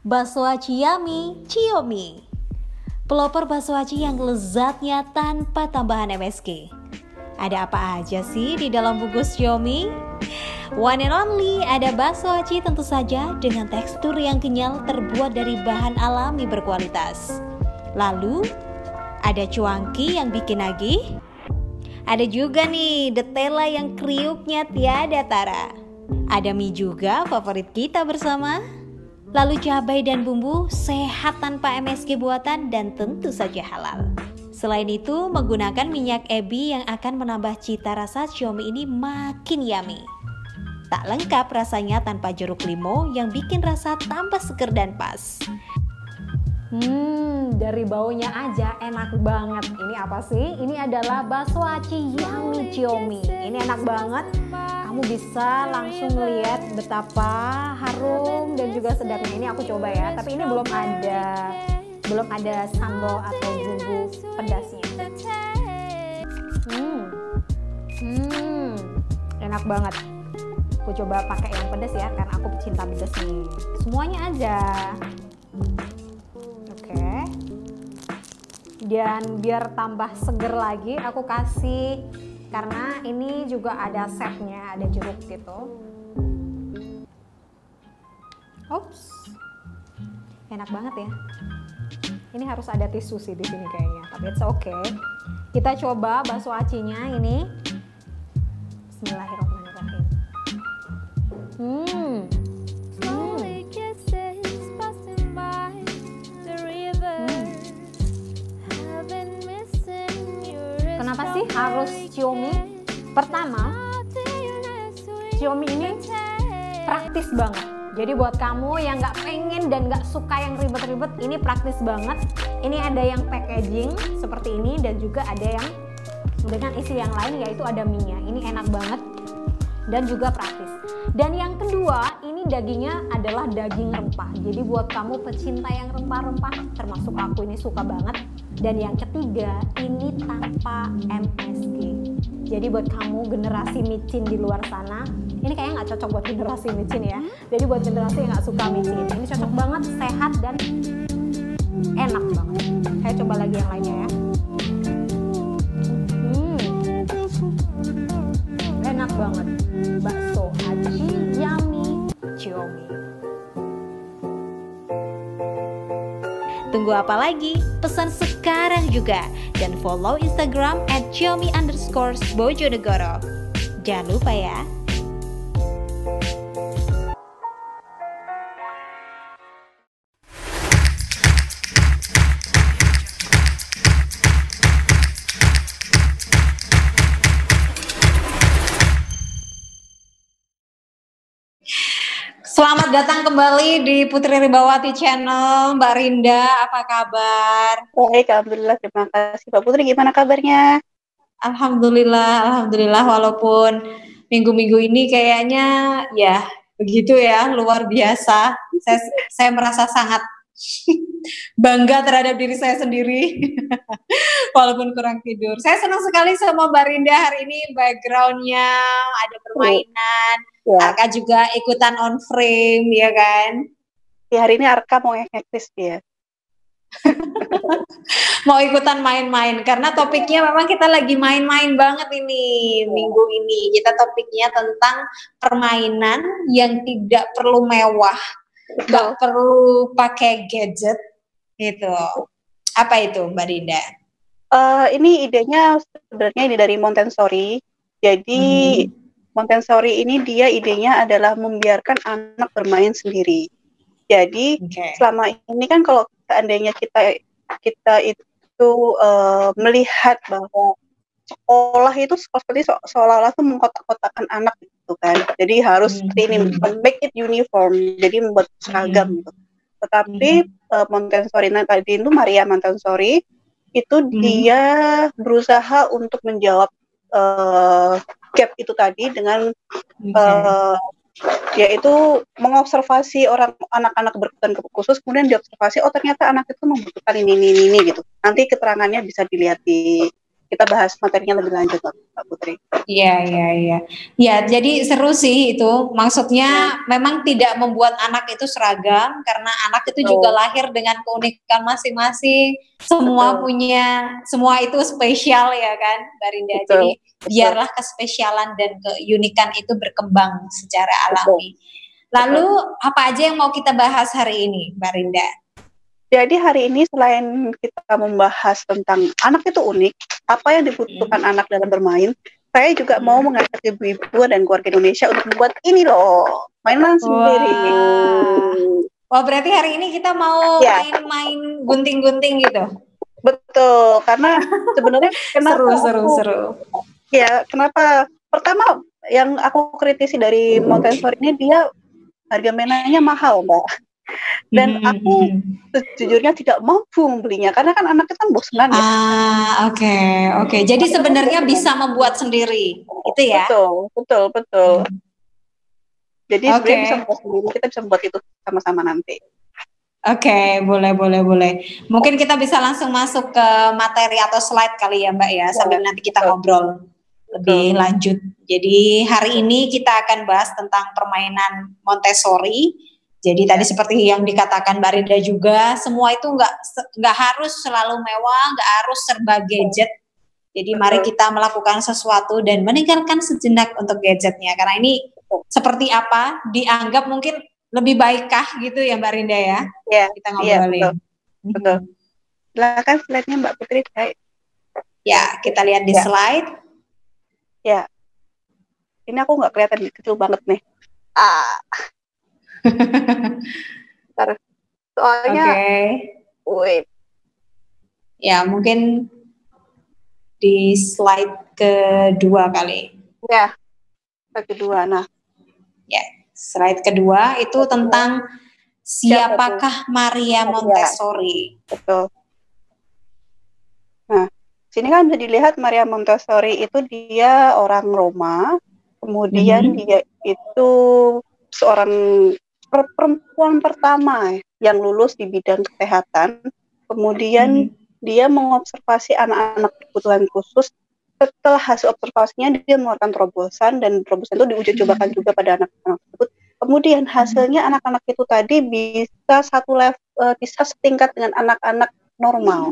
Bakso aci yummy, Ciomi. Pelopor bakso aci yang lezatnya tanpa tambahan MSG. Ada apa aja sih di dalam bungkus Ciomi? One and only, ada bakso aci tentu saja dengan tekstur yang kenyal terbuat dari bahan alami berkualitas. Lalu, ada cuangki yang bikin nagih. Ada juga nih detela yang kriuknya tiada tara. Ada mie juga favorit kita bersama. Lalu cabai dan bumbu sehat tanpa MSG buatan dan tentu saja halal. Selain itu, menggunakan minyak ebi yang akan menambah cita rasa Ciomi ini makin yummy. Tak lengkap rasanya tanpa jeruk limau yang bikin rasa tambah seger dan pas. Dari baunya aja enak banget. Ini apa sih? Ini adalah bakso aci yummy Ciomi. Ini enak banget. Kamu bisa langsung lihat betapa harum dan juga sedapnya. Ini aku coba ya. Tapi ini belum ada sambal atau bumbu pedasnya. Enak banget. Aku coba pakai yang pedas ya, karena aku pecinta pedas nih. Semuanya aja. Oke. Dan biar tambah seger lagi, aku kasih, karena ini juga ada setnya, ada jeruk gitu. Ops, enak banget ya. Ini harus ada tisu sih di sini kayaknya, tapi it's okay. Kita coba bakso acinya ini. Bismillahirrahmanirrahim. Kenapa sih harus Ciomi? Pertama, Ciomi ini praktis banget. Jadi buat kamu yang nggak pengen dan nggak suka yang ribet-ribet, ini praktis banget. Ini ada yang packaging seperti ini dan juga ada yang dengan isi yang lain, yaitu ada mie-nya. Ini enak banget dan juga praktis. Dan yang kedua, ini dagingnya adalah daging rempah. Jadi buat kamu pecinta yang rempah-rempah, termasuk aku ini suka banget. Dan yang ketiga, ini tanpa MSG. Jadi buat kamu generasi micin di luar sana, ini kayaknya nggak cocok buat generasi micin ya. Jadi buat generasi yang nggak suka micin, ini cocok banget, sehat dan enak banget. Saya coba lagi yang lainnya ya. Enak banget. Bakso aci yummy Ciomi. Tunggu apa lagi? Pesan sekarang juga dan follow Instagram @ciomi_bojonegoro. Jangan lupa ya. Selamat datang kembali di Putri Ribawati Channel. Mbak Rinda, apa kabar? Baik, alhamdulillah. Terima kasih. Mbak Putri, gimana kabarnya? Alhamdulillah. Walaupun minggu-minggu ini kayaknya ya begitu ya, luar biasa. Saya merasa sangat bangga terhadap diri saya sendiri. Walaupun kurang tidur. Saya senang sekali sama Mbak Rinda hari ini, backgroundnya ada permainan. Arka juga ikutan on frame, ya kan? Ya, hari ini Arka mau ngektis dia. Mau ikutan main-main, karena topiknya memang kita lagi main-main banget ini minggu ini. Kita topiknya tentang permainan yang tidak perlu mewah, nggak perlu pakai gadget, gitu. Apa itu, Mbak Rinda? Ini idenya sebenarnya ini dari Montessori. Jadi Montessori ini dia idenya adalah membiarkan anak bermain sendiri. Jadi selama ini kan kalau seandainya kita itu melihat bahwa sekolah itu seperti seolah-olah tuh mengkotak-kotakan anak gitu kan. Jadi harus ini make it uniform. Jadi membuat seragam gitu. Tetapi Montessori tadi itu Maria Montessori itu dia berusaha untuk menjawab gap itu tadi dengan yaitu mengobservasi anak-anak berkebutuhan khusus, kemudian diobservasi, oh ternyata anak itu membutuhkan ini gitu. Nanti keterangannya bisa dilihat kita bahas materinya lebih lanjut, Pak Putri. Iya, iya, iya. Ya, jadi seru sih itu. Maksudnya memang tidak membuat anak itu seragam karena anak itu juga lahir dengan keunikan masing-masing. Semua semua itu spesial ya kan, Mbak Rinda. Jadi biarlah kespesialan dan keunikan itu berkembang secara alami. Lalu apa aja yang mau kita bahas hari ini, Mbak Rinda? Jadi hari ini selain kita membahas tentang anak itu unik, apa yang dibutuhkan anak dalam bermain, saya juga mau mengajak ibu-ibu dan keluarga Indonesia untuk membuat ini loh, mainan sendiri. Wah, berarti hari ini kita mau main-main gunting-gunting gitu? Betul, karena sebenarnya kenapa seru. Ya, kenapa? Pertama, yang aku kritisi dari Montessori ini, dia harga mainannya mahal, Mbak. Dan aku sejujurnya tidak mampu membelinya karena kan anaknya kan bosenan ya. Oke. Jadi sebenarnya bisa membuat sendiri, itu ya? Betul. Jadi sebenarnya bisa membuat sendiri, kita bisa membuat itu sama-sama nanti. Oke, boleh. Mungkin kita bisa langsung masuk ke materi atau slide kali ya, Mbak ya, sambil nanti kita ngobrol lebih lanjut. Jadi hari ini kita akan bahas tentang permainan Montessori. Jadi tadi seperti yang dikatakan Mbak Rinda juga, semua itu nggak harus selalu mewah, nggak harus serba gadget. Jadi mari kita melakukan sesuatu dan meninggalkan sejenak untuk gadgetnya. Karena ini seperti apa, dianggap mungkin lebih baikkah gitu ya Mbak Rinda ya? Iya, kita ngobrolin. Betul. Silakan slide-nya Mbak Putri. Ya, kita lihat di slide. Ya, ini aku nggak kelihatan, kecil banget nih. Soalnya wait. Ya, mungkin di slide kedua kali. Ya, slide kedua. Nah, ya, slide kedua itu tentang siapakah Maria Montessori. Betul. Nah, sini kan bisa dilihat Maria Montessori itu dia orang Roma, kemudian dia itu seorang perempuan pertama yang lulus di bidang kesehatan, kemudian dia mengobservasi anak-anak berkebutuhan khusus. Setelah hasil observasinya dia mengeluarkan terobosan dan terobosan itu diuji cobakan juga pada anak-anak tersebut. Kemudian hasilnya anak-anak itu tadi bisa bisa setingkat dengan anak-anak normal.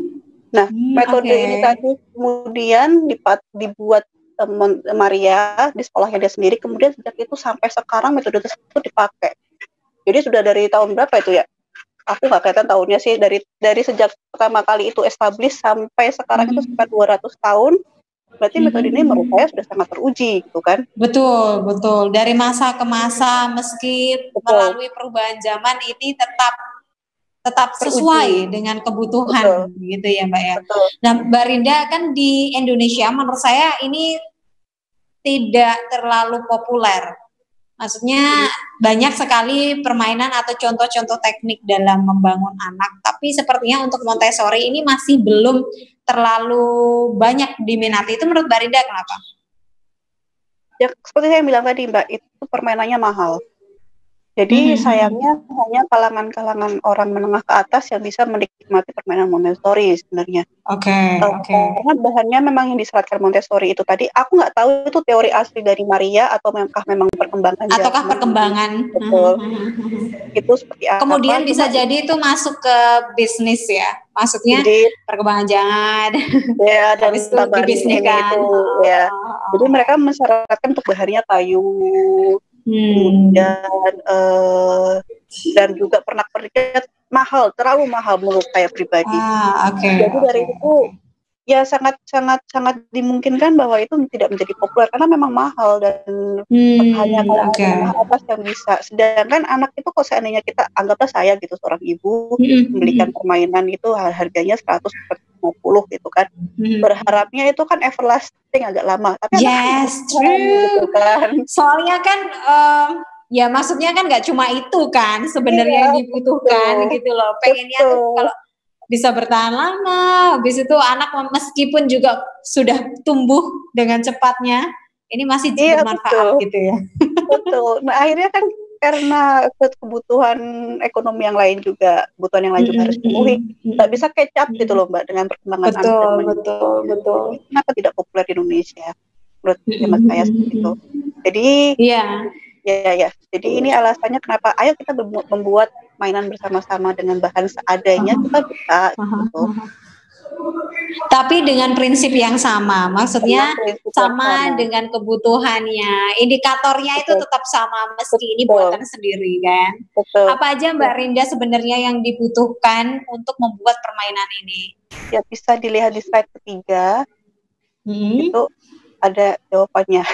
Nah, metode ini tadi kemudian dibuat Maria di sekolahnya dia sendiri. Kemudian sejak itu sampai sekarang metode tersebut dipakai. Jadi sudah dari tahun berapa itu ya? Aku nggak kelihatan tahunnya sih, dari sejak pertama kali itu establish sampai sekarang itu sekitar 200 tahun. Berarti metode ini menurut saya sudah sangat teruji gitu kan? Betul. Dari masa ke masa meski melalui perubahan zaman ini tetap sesuai dengan kebutuhan gitu ya Mbak ya. Nah, Mbak Rinda kan di Indonesia menurut saya ini tidak terlalu populer. Maksudnya banyak sekali permainan atau contoh-contoh teknik dalam membangun anak, tapi sepertinya untuk Montessori ini masih belum terlalu banyak diminati. Itu menurut Mbak Rinda kenapa? Ya seperti saya bilang tadi Mbak, itu permainannya mahal. Jadi sayangnya hanya kalangan-kalangan orang menengah ke atas yang bisa menikmati permainan Montessori sebenarnya. Karena bahannya memang yang diseratkan Montessori itu tadi, aku nggak tahu itu teori asli dari Maria atau memang perkembangan. Ataukah perkembangan? Betul. Itu seperti apa? Kemudian bisa jadi itu masuk ke bisnis ya, maksudnya perkembangan jangan. Ya, dan dibisniskan. Ya. Jadi mereka mensyaratkan untuk bahannya kayu. Dan juga pernak-perniknya terlalu mahal menurut saya pribadi. Jadi dari itu ya sangat dimungkinkan bahwa itu tidak menjadi populer karena memang mahal dan hanya kalangan atas yang bisa. Sedangkan anak itu kalau seandainya kita anggaplah saya gitu seorang ibu membelikan permainan itu harganya 150 gitu kan. Berharapnya itu kan everlasting agak lama. Tapi true. Gitu kan. Soalnya kan ya maksudnya kan nggak cuma itu kan sebenarnya yang dibutuhkan gitu loh. Pengennya tuh kalau bisa bertahan lama, habis itu anak meskipun juga sudah tumbuh dengan cepatnya, ini masih bermanfaat gitu ya. Betul. Nah akhirnya kan karena kebutuhan ekonomi yang lain juga, kebutuhan yang lain juga harus dipenuhi, nggak bisa catch up gitu loh Mbak dengan perkembangan anak. Betul. Kenapa tidak populer di Indonesia? menurut hemat saya seperti itu. Jadi Iya. ya. Jadi ini alasannya kenapa ayo kita membuat mainan bersama-sama dengan bahan seadanya, kita bisa gitu. Tapi dengan prinsip yang sama, maksudnya Prinsip yang sama dengan kebutuhannya, indikatornya itu Betul. tetap sama meski ini Betul. buatan sendiri kan. Betul. Apa aja Mbak Rinda sebenarnya yang dibutuhkan untuk membuat permainan ini? Ya bisa dilihat di slide ketiga, itu ada jawabannya.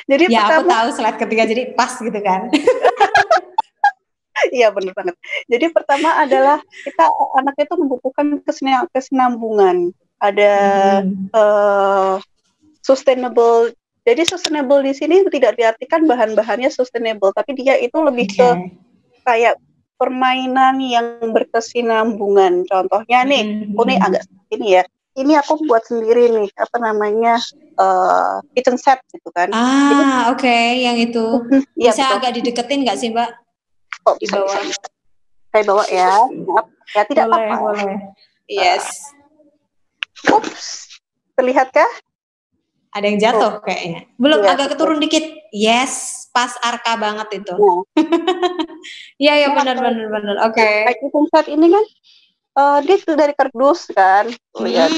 Jadi ya pertama, aku tahu slide ketiga, jadi pas gitu kan. Iya benar banget. Jadi pertama adalah kita anak itu membutuhkan kesinambungan. Ada sustainable. Jadi sustainable di sini tidak diartikan bahan-bahannya sustainable, tapi dia itu lebih ke kayak permainan yang berkesinambungan. Contohnya nih, ini agak ini ya. Ini aku buat sendiri nih, apa namanya, kitchen set gitu kan. Oke, yang itu. Bisa betul. agak dideketin nggak sih Mbak? Oh, di bawah. Saya bawa ya. Maaf. Ya tidak apa-apa. Boleh. Yes. Ups. Terlihatkah? Ada yang jatuh kayaknya. Belum, agak keturun dikit. Yes, pas Arka banget itu. Iya, benar. Oke. Kayak kitchen set ini kan dia dari kardus kan. Lihat.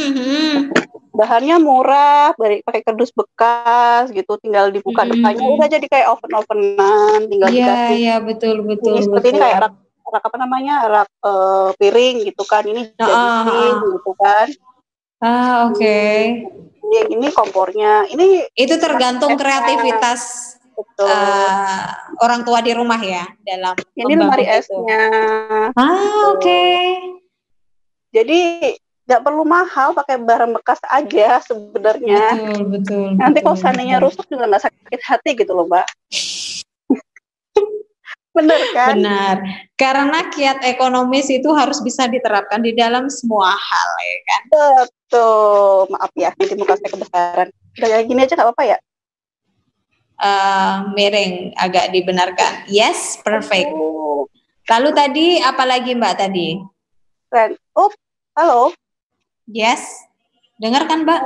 Bahannya murah, pakai kardus bekas gitu, tinggal dibuka depannya udah jadi kayak oven-ovenan, tinggal dikasih. Iya, betul. Seperti ini kayak rak apa namanya, rak piring gitu kan, ini jadi gitu kan. Oke. Yang ini kompornya, ini itu tergantung kreativitas orang tua di rumah ya dalam ini lemari esnya. Oke. Jadi nggak perlu mahal, pakai barang bekas aja sebenarnya. Betul. Nanti kalau seandainya rusak juga nggak sakit hati gitu loh, Mbak. Benar kan? Benar. Karena kiat ekonomis itu harus bisa diterapkan di dalam semua hal, ya kan? Betul. Maaf ya, jadi muka saya kebesaran. Udah kayak gini aja nggak apa-apa ya? Miring, agak dibenarkan. Yes, perfect. Lalu tadi apa lagi Mbak tadi? Halo. Yes, dengar kan Mbak?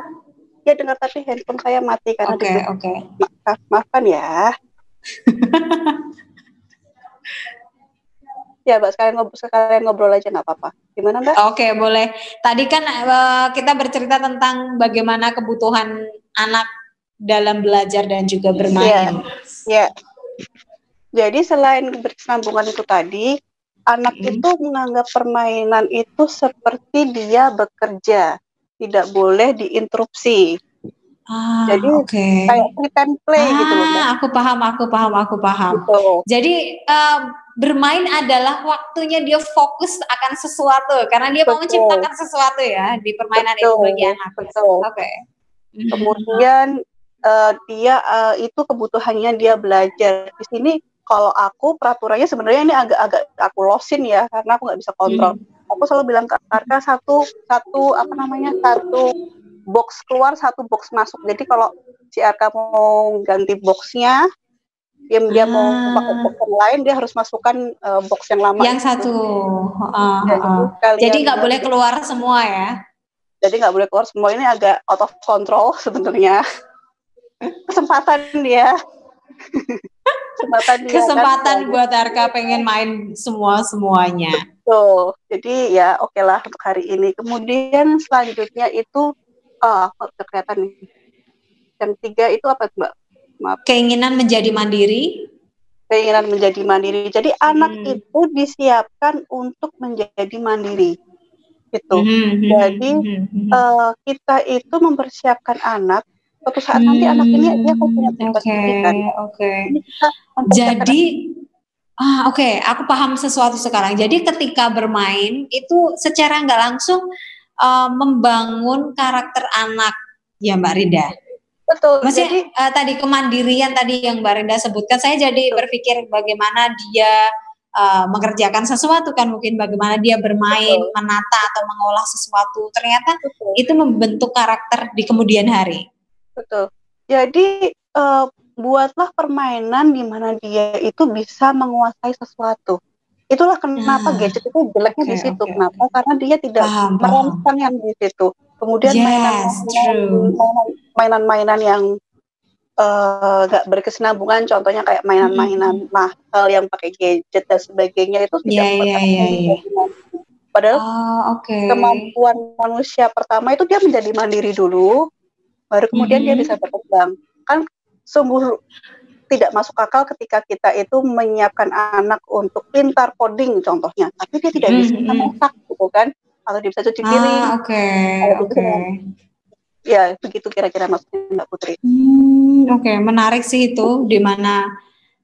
Ya dengar, tapi handphone saya mati karena Oke. Maafkan ya. Ya Mbak, sekalian ngobrol aja nggak apa-apa. Gimana Mbak? Oke, boleh. Tadi kan kita bercerita tentang bagaimana kebutuhan anak dalam belajar dan juga bermain. Ya. Jadi selain berkesinambungan itu tadi, anak itu menganggap permainan itu seperti dia bekerja, tidak boleh diinterupsi. Jadi kayak pretend play gitu loh Mbak. Aku paham. Gitu. Jadi bermain adalah waktunya dia fokus akan sesuatu karena dia mau menciptakan sesuatu ya di permainan itu bagi anak. Betul. Oke. Kemudian dia itu kebutuhannya dia belajar. Di sini kalau aku peraturannya sebenarnya ini agak aku losin ya karena aku nggak bisa kontrol. Aku selalu bilang ke Arka satu box keluar, satu box masuk. Jadi kalau si Arka mau ganti boxnya, dia mau pakai box yang lain, dia harus masukkan box yang lama. Yang satu. Jadi nggak boleh keluar semua ya? Jadi nggak boleh keluar semua. Ini agak out of control sebenarnya. Kesempatan dia. Kesempatan buat Arka pengen main semuanya. Betul. Jadi ya oke lah untuk hari ini. Kemudian selanjutnya itu kelihatan nih. Yang 3 itu apa Mbak? Maaf. Keinginan menjadi mandiri. Jadi anak itu disiapkan untuk menjadi mandiri. Gitu. Jadi kita itu mempersiapkan anak. Suatu saat nanti anak ini dia akan punya tugas pendidikan. Jadi aku paham sesuatu sekarang. Jadi ketika bermain itu secara nggak langsung membangun karakter anak ya Mbak Rinda. Betul. Maksudnya tadi kemandirian tadi yang Mbak Rinda sebutkan, saya jadi berpikir bagaimana dia mengerjakan sesuatu kan, mungkin bagaimana dia bermain, menata atau mengolah sesuatu. Ternyata itu membentuk karakter di kemudian hari. Betul. Jadi buatlah permainan di mana dia itu bisa menguasai sesuatu. Itulah kenapa gadget itu jeleknya di situ. Kenapa? Karena dia tidak merangsang yang di situ. Kemudian Yes, true. mainan-mainan yang gak berkesinambungan, contohnya kayak mainan-mainan mahal yang pakai gadget dan sebagainya, itu tidak membuat anak menjadi mandiri. Padahal kemampuan manusia pertama itu dia menjadi mandiri dulu, baru kemudian dia bisa berkembang. Kan sungguh tidak masuk akal ketika kita itu menyiapkan anak untuk pintar coding contohnya, tapi dia tidak bisa masak gitu kan, atau dia bisa cuci piring. Ya, begitu kira-kira maksudnya Mbak Putri. Oke, menarik sih itu, di mana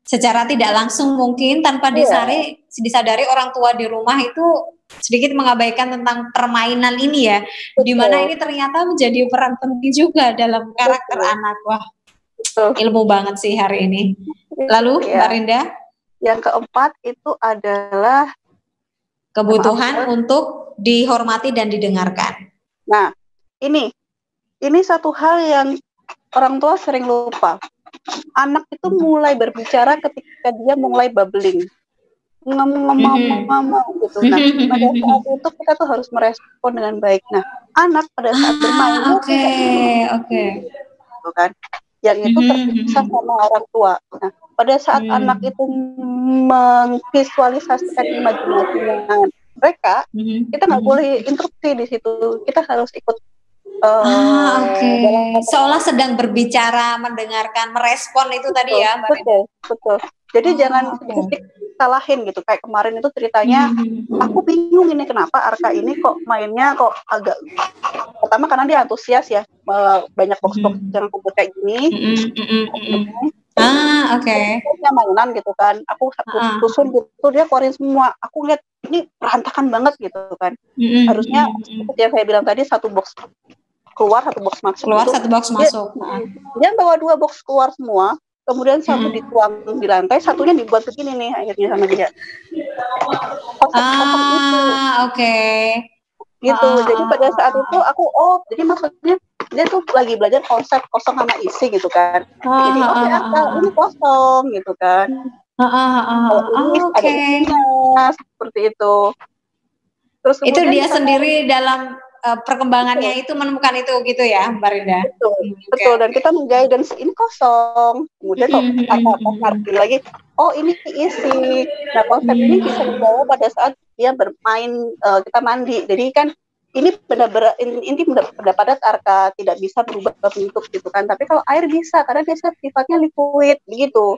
secara tidak langsung mungkin tanpa disadari orang tua di rumah itu sedikit mengabaikan tentang permainan ini ya. Di mana ini ternyata menjadi peran penting juga dalam karakter anak. Wah, ilmu banget sih hari ini. Lalu Mbak Rinda? Yang keempat itu adalah kebutuhan untuk dihormati dan didengarkan. Nah, ini satu hal yang orang tua sering lupa. Anak itu mulai berbicara ketika dia mulai babbling, ngomong gitu. Nah, pada saat itu kita tuh harus merespon dengan baik. Nah, anak pada saat bermain gitu kan, yang itu terpisah sama orang tua. Nah, pada saat anak itu memvisualisasikan imajinasinya mereka, kita nggak boleh interupsi di situ. Kita harus ikut. Seolah sedang berbicara, mendengarkan, merespon itu tadi ya, Mbak. Betul. Jadi jangan sedikit salahin gitu. Kayak kemarin itu ceritanya, aku bingung ini kenapa Arka ini kok mainnya kok agak, pertama karena dia antusias ya, banyak box-box yang kumpul kayak gini. Mainan gitu kan, aku susun gitu, dia keluarin semua. Aku lihat ini berantakan banget gitu kan. Harusnya seperti yang saya bilang tadi, satu box keluar, satu box masuk. Dia bawa 2 box keluar semua, kemudian satu dituang di lantai, satunya dibuat begini nih akhirnya sama dia. Gitu. Jadi pada saat itu aku jadi maksudnya dia tuh lagi belajar konsep kosong sama isi gitu kan. Jadi ini kosong gitu kan. Ada isinya seperti itu. Terus itu dia sendiri dalam perkembangannya itu menemukan itu gitu ya, Mbak Rinda. Betul. Dan kita mengguidance ini kosong. Kemudian apa lagi? Oh, ini isi. Nah, konsep ini bisa dibawa pada saat dia bermain, kita mandi. Jadi kan ini benar-benar pada Arka tidak bisa berubah bentuk gitu kan. Tapi kalau air bisa, karena dia sifatnya liquid begitu.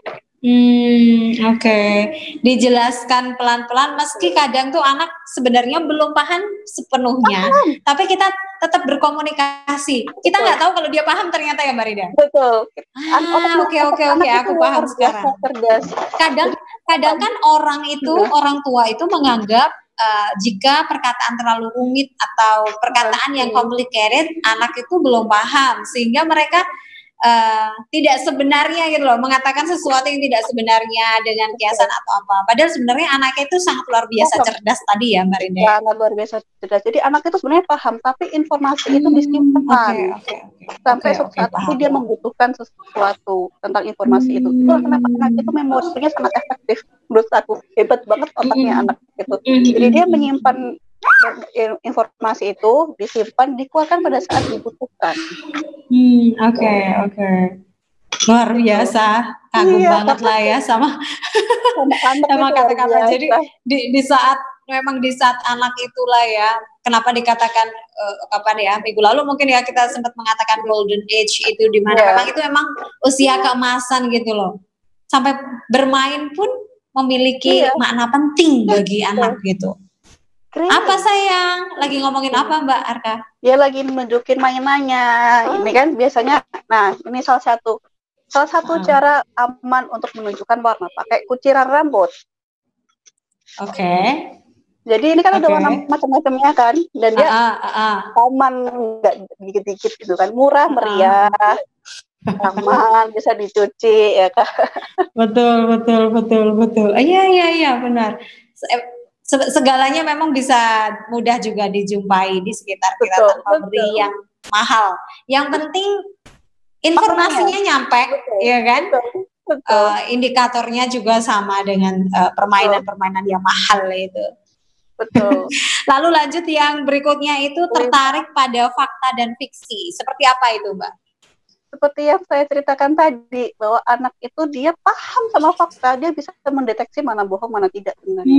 Dijelaskan pelan-pelan, meski kadang tuh anak sebenarnya belum paham sepenuhnya, tapi kita tetap berkomunikasi. Kita nggak tahu kalau dia paham ternyata ya, Mbak Rida. Betul. Aku paham sekarang. Kadang kan orang tua itu menganggap jika perkataan terlalu rumit atau perkataan yang complicated, anak itu belum paham, sehingga mereka tidak sebenarnya gitu loh, mengatakan sesuatu yang tidak sebenarnya dengan kiasan atau apa. Padahal sebenarnya anaknya itu sangat luar biasa cerdas tadi ya, Mbak Rinda. Sangat luar biasa cerdas. Jadi anak itu sebenarnya paham, tapi informasi itu disimpan sampai suatu saat itu dia membutuhkan sesuatu tentang informasi itu. Itulah kenapa anak itu memorinya sangat efektif. Menurut aku hebat banget otaknya anak itu. Jadi dia menyimpan informasi itu, disimpan, dikeluarkan pada saat dibutuhkan. Luar biasa, kagum banget lah ya sama kata-kata. Jadi di saat anak itulah ya, kenapa dikatakan minggu lalu mungkin ya kita sempat mengatakan golden age itu, di mana memang itu memang usia keemasan gitu loh. Sampai bermain pun memiliki makna penting bagi anak gitu. Apa sayang? Lagi ngomongin apa Mbak Arka? Dia lagi nunjukin mainannya. Ini kan biasanya, nah ini salah satu cara aman untuk menunjukkan warna, pakai kuciran rambut. Jadi ini kan ada warna macam-macamnya kan, dan dia aman, nggak dikit-dikit gitu kan, murah meriah, aman, bisa dicuci ya kan. Betul. Iya benar. Segalanya memang bisa mudah juga dijumpai di sekitar kita tanpa beri yang mahal. Yang penting informasinya nyampe, ya kan? Indikatornya juga sama dengan permainan-permainan yang mahal itu. Betul. Lalu lanjut yang berikutnya itu tertarik pada fakta dan fiksi. Seperti apa itu, Mbak? Seperti yang saya ceritakan tadi, bahwa anak itu dia paham sama fakta, dia bisa mendeteksi mana bohong, mana tidak sebenarnya.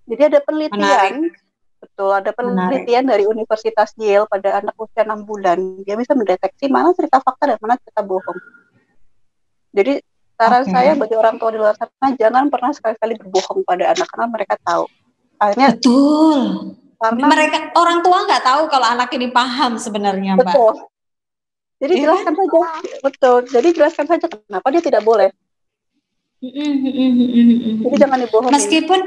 Jadi ada penelitian, betul, ada penelitian dari Universitas Yale pada anak usia 6 bulan, dia bisa mendeteksi mana cerita fakta dan mana cerita bohong. Jadi saran saya bagi orang tua di luar sana, jangan pernah sekali-kali berbohong pada anak, karena mereka tahu. Akhirnya, betul. Karena mereka orang tua nggak tahu kalau anak ini paham sebenarnya, Mbak. Betul. Jadi jelaskan saja, betul. Jadi jelaskan saja kenapa dia tidak boleh. Jadi jangan dibohongin. Meskipun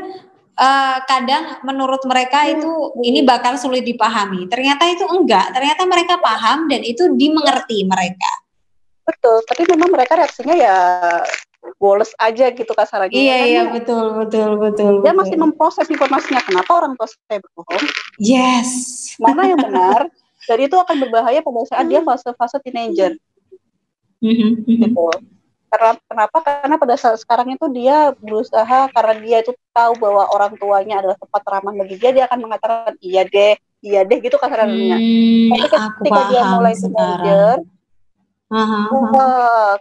kadang menurut mereka itu ini bakal sulit dipahami. Ternyata itu enggak. Ternyata mereka paham dan itu dimengerti mereka. Betul. Tapi memang mereka reaksinya ya boles aja gitu kasarnya. Iya, betul. Dia masih memproses informasinya. Kenapa orang tua saya berbohong? Yes. Mana yang benar? Dan itu akan berbahaya pada saat dia fase teenager. Gitu. Kenapa? Karena pada saat sekarang itu dia berusaha, karena dia itu tahu bahwa orang tuanya adalah tempat ramah bagi dia, dia akan mengatakan iya deh gitu kasarnya. Tapi ketika dia mulai teenager,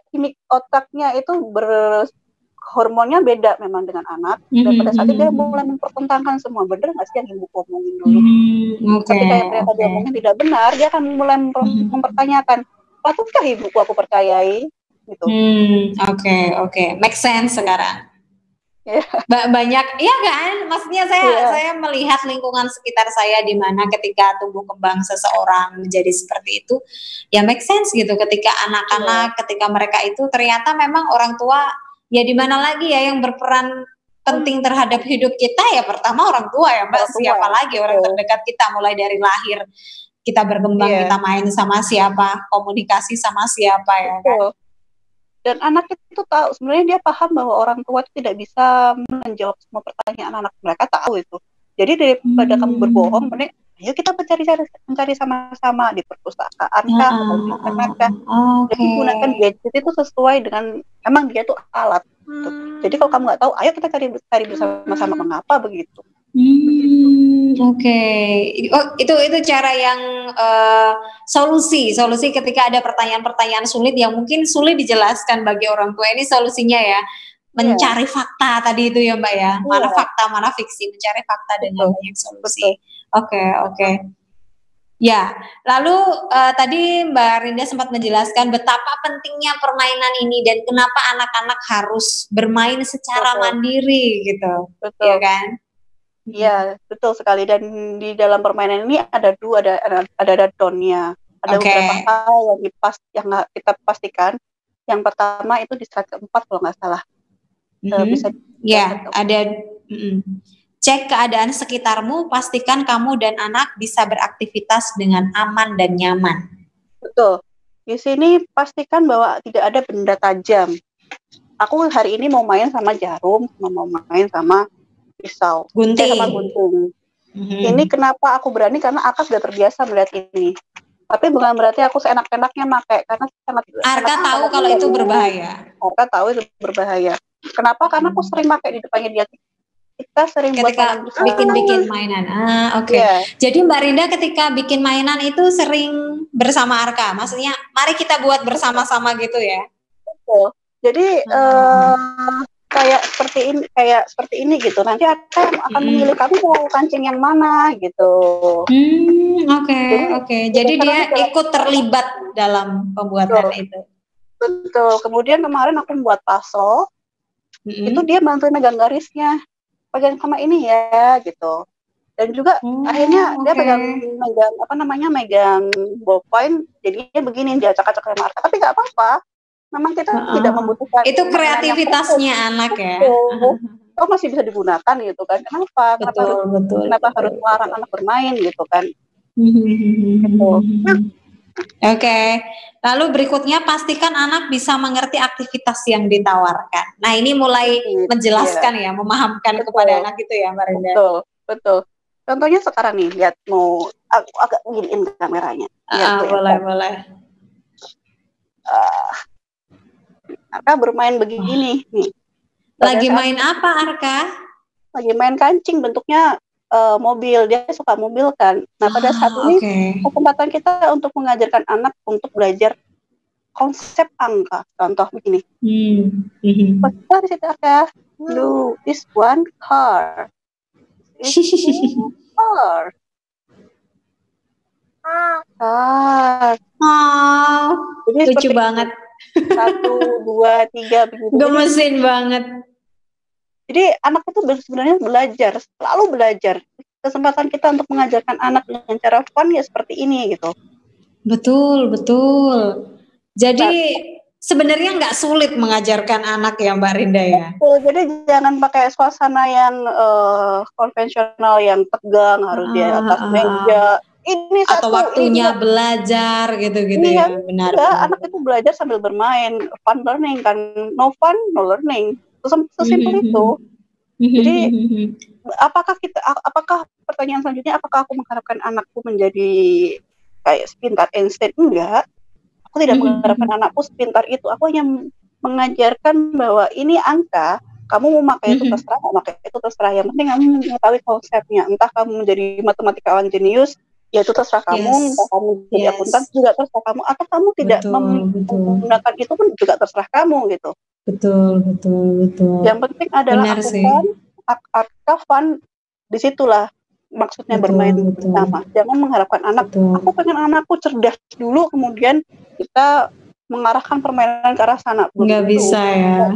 kimik otaknya itu hormonnya beda memang dengan anak, dan pada saat itu dia mulai mempertentangkan semua, bener nggak sih yang ibu ngomongin dulu. Ketika ternyata dia ngomongin tidak benar, dia akan mulai mempertanyakan, patutkah ibuku aku percayai? Gitu. Oke. Make sense sekarang. Banyak, ya kan? Maksudnya saya melihat lingkungan sekitar saya di mana ketika tumbuh kembang seseorang menjadi seperti itu, ya make sense gitu. Ketika anak-anak, ketika mereka itu ternyata memang orang tua, ya di mana lagi ya yang berperan penting terhadap hidup kita, ya pertama orang tua ya Mbak. Siapa lagi orang terdekat kita, mulai dari lahir kita berkembang, kita main sama siapa, komunikasi sama siapa ya kan. Dan anak itu tahu, sebenarnya dia paham bahwa orang tua itu tidak bisa menjawab semua pertanyaan anak, mereka tahu itu. Jadi daripada kamu berbohong, mending ayo kita mencari sama-sama di perpustakaan kah, atau di internet kah. Jadi gunakan gadget itu sesuai dengan, emang dia itu alat. Gitu. Jadi kalau kamu nggak tahu, ayo kita cari bersama-sama, mengapa begitu. Oke. Oh, itu cara yang solusi ketika ada pertanyaan-pertanyaan sulit yang mungkin sulit dijelaskan bagi orang tua, ini solusinya ya, mencari fakta tadi itu ya Mbak ya, mana fakta mana fiksi, mencari fakta dengan banyak solusi. Oke. Ya, lalu tadi Mbak Rinda sempat menjelaskan betapa pentingnya permainan ini dan kenapa anak-anak harus bermain secara mandiri gitu, ya kan? Iya, betul sekali. Dan di dalam permainan ini ada donnya. Ada beberapa hal yang kita pastikan. Yang pertama itu di slide keempat kalau nggak salah. Bisa ada cek keadaan sekitarmu, pastikan kamu dan anak bisa beraktivitas dengan aman dan nyaman. Betul. Di sini pastikan bahwa tidak ada benda tajam. Aku hari ini mau main sama jarum, mau main sama pisau, sama gunting. Ini kenapa aku berani, karena Arka sudah terbiasa melihat ini. Tapi bukan berarti aku seenak-enaknya pakai, karena Arka tahu kalau itu berbahaya. Arka tahu itu berbahaya. Kenapa? Karena aku sering pakai di depannya dia. Kita sering ketika bikin mainan. Jadi Mbak Rinda ketika bikin mainan itu sering bersama Arka. Maksudnya mari kita buat bersama-sama gitu ya. Betul. Jadi kayak seperti ini gitu. Nanti akan memilih kamu mau kancing yang mana gitu. Oke. Jadi dia ikut terlibat dalam pembuatan itu. Betul. Kemudian kemarin aku membuat puzzle. Itu dia bantuin megang garisnya. Pegang sama ini ya gitu. Dan juga akhirnya dia megang ballpoint, jadinya begini dia acak-acak sama Arka. Tapi nggak apa-apa. Memang kita tidak membutuhkan. Itu kreativitasnya anak ya. Oh, masih bisa digunakan gitu kan. Kenapa? Kenapa harus melarang anak bermain gitu kan. Gitu. Oke. Lalu berikutnya pastikan anak bisa mengerti aktivitas yang ditawarkan. Nah, ini mulai menjelaskan ya, memahamkan kepada anak itu ya, Mbak Rinda. Betul. Contohnya sekarang nih, lihat, mau aku agak ngiriin kameranya. Boleh. Arka bermain begini nih. Lagi main apa Arka? lagi main kancing bentuknya mobil, dia suka mobil kan. Nah pada saat ini kesempatan kita untuk mengajarkan anak untuk belajar konsep angka. Contoh begini. Apa di situ ya? Blue is one car. Is car. Car. Jadi lucu banget. 1, 2, 3 begitu. Gemesin banget. Jadi anak itu sebenarnya belajar, selalu belajar. Kesempatan kita untuk mengajarkan anak dengan cara fun ya seperti ini gitu. Betul. Jadi sebenarnya nggak sulit mengajarkan anak ya Mbak Rinda ya. Jadi jangan pakai suasana yang konvensional yang tegang, harus di atas meja. Ini atau waktunya ini belajar gitu-gitu ya. Benar. Anak itu belajar sambil bermain, fun learning kan. No fun, no learning. Sesimpel itu. Jadi apakah pertanyaan selanjutnya, apakah aku mengharapkan anakku menjadi kayak sepintar Einstein? Enggak. Aku tidak mengharapkan anakku sepintar itu. Aku hanya mengajarkan bahwa ini angka, kamu mau pakai itu terserah, mau pakai itu terserah. Yang penting kamu mengetahui konsepnya. Entah kamu menjadi matematikawan jenius, ya itu terserah kamu. Entah kamu jadi akuntan juga terserah kamu. Atau kamu tidak menggunakan itu pun juga terserah kamu gitu. Betul. Yang penting adalah apakah fun, disitulah maksudnya bermain bersama. Jangan mengharapkan anak, aku pengen anakku cerdas dulu, kemudian kita mengarahkan permainan ke arah sana. Nggak bisa ya.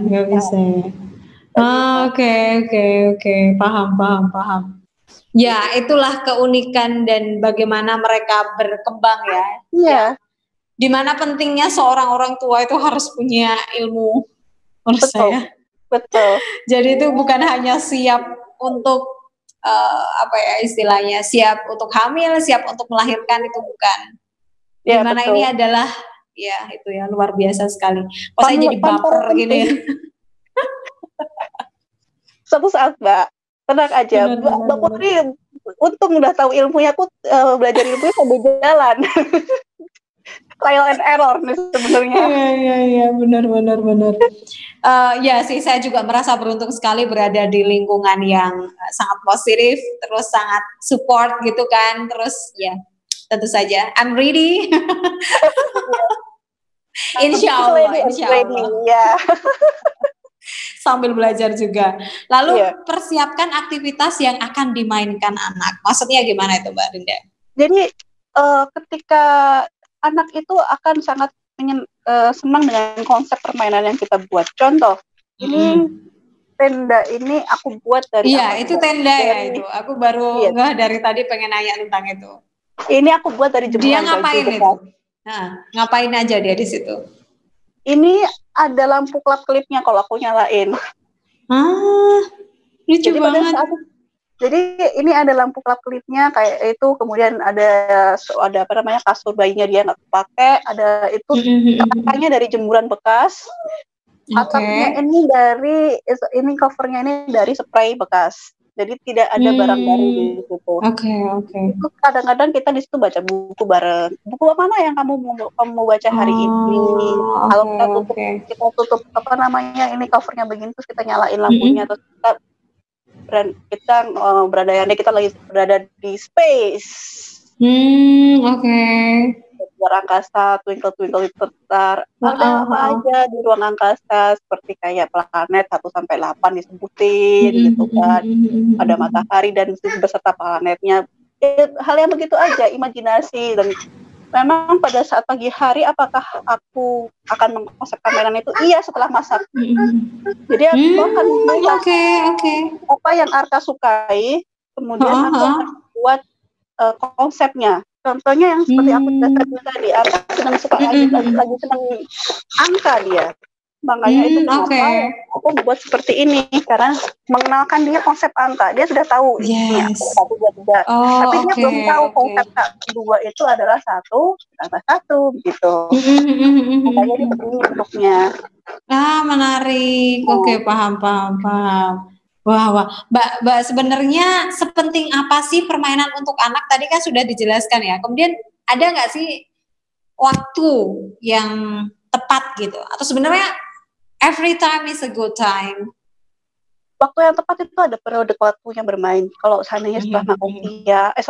Oke. Paham. Ya, itulah keunikan dan bagaimana mereka berkembang ya. Iya. Dimana pentingnya seorang orang tua itu harus punya ilmu. Menurut saya. Betul. Jadi itu bukan hanya siap untuk istilahnya siap untuk hamil, siap untuk melahirkan, itu bukan. Ya, dimana ini adalah itu ya luar biasa sekali. Kok saya jadi baper gini ya. Suatu saat Mbak, tenang aja. Mbak Putri untung udah tahu ilmunya, aku belajar ilmunya sambil jalan. Trial and error nih sebenarnya. Iya, benar. Ya sih, saya juga merasa beruntung sekali berada di lingkungan yang sangat positif, terus sangat support gitu kan, terus ya tentu saja I'm ready. Insya Allah. Ya. Sambil belajar juga. Lalu persiapkan aktivitas yang akan dimainkan anak. Maksudnya gimana itu Mbak Rinda? Jadi ketika anak itu akan sangat senang dengan konsep permainan yang kita buat. Contoh, ini tenda ini aku buat dari. Iya, itu tenda ya itu. Aku baru dari tadi pengen nanya tentang itu. Ini aku buat dari jemuran. Dia ngapain itu? Nah, ngapain aja dia di situ? Ini ada lampu klip-klipnya kalau aku nyalain. Lucu banget. Jadi ini ada lampu klip-klipnya kayak itu, kemudian ada kasur bayinya dia nggak pakai, ada itu katanya dari jemuran bekas. Atapnya ini covernya ini dari spray bekas. Jadi tidak ada barang-barang di situ. Oke. Itu kadang-kadang kita di situ baca buku bareng. Buku mana yang kamu mau baca hari ini? Kalau kita tutup ini covernya begini, terus kita nyalain lampunya, terus kita kita lagi berada di space. Luar angkasa, twinkle star, ada apa aja di ruang angkasa, seperti kayak planet 1-8 disebutin gitu kan. Ada matahari dan beserta planetnya. Hal yang begitu aja, imajinasi. Dan memang pada saat pagi hari, apakah aku akan mengkonsepkan mainan itu? Iya, setelah masak. Jadi aku akan apa yang Arka sukai, kemudian aku akan buat konsepnya. Contohnya yang seperti aku jelaskan tadi, Arka sedang suka lagi senang angka dia. Makanya itu kenapa aku buat seperti ini, karena mengenalkan dia konsep angka. Dia sudah tahu ini aku buat juga. Tapi dia belum tahu konsep kedua itu adalah 1+1 begitu. Makanya dia begini bentuknya. Menarik. Oke, paham. Wah. Mbak, sebenarnya sepenting apa sih permainan untuk anak? Tadi kan sudah dijelaskan ya. Kemudian ada nggak sih waktu yang tepat gitu? Atau sebenarnya every time is a good time? waktu yang tepat itu ada periode waktunya bermain. Kalau seandainya setelah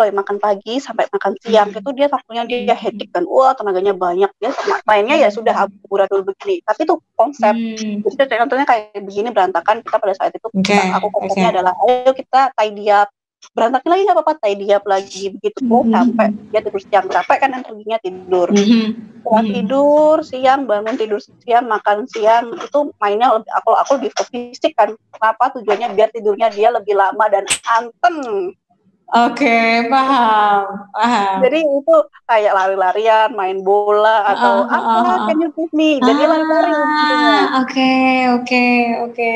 makan pagi sampai makan siang itu dia waktunya dia hektik kan, wah tenaganya banyak, dia mainnya ya sudah amburadul begini. Tapi itu konsep, jadi contohnya kayak begini berantakan, kita pada saat itu aku konsepnya adalah ayo kita tidy up, berantakan lagi nggak apa-apa, tidy up lagi begitu sampai dia tidur siang, capek kan energinya tidur. Setelah tidur siang, bangun tidur siang, makan siang, itu mainnya lebih, aku lebih ke fisik kan. Kenapa? Tujuannya biar tidurnya dia lebih lama dan anteng. Oke, paham. Jadi itu kayak lari-larian, main bola atau apa, can you give me? Jadi lari-lari intinya. Oke.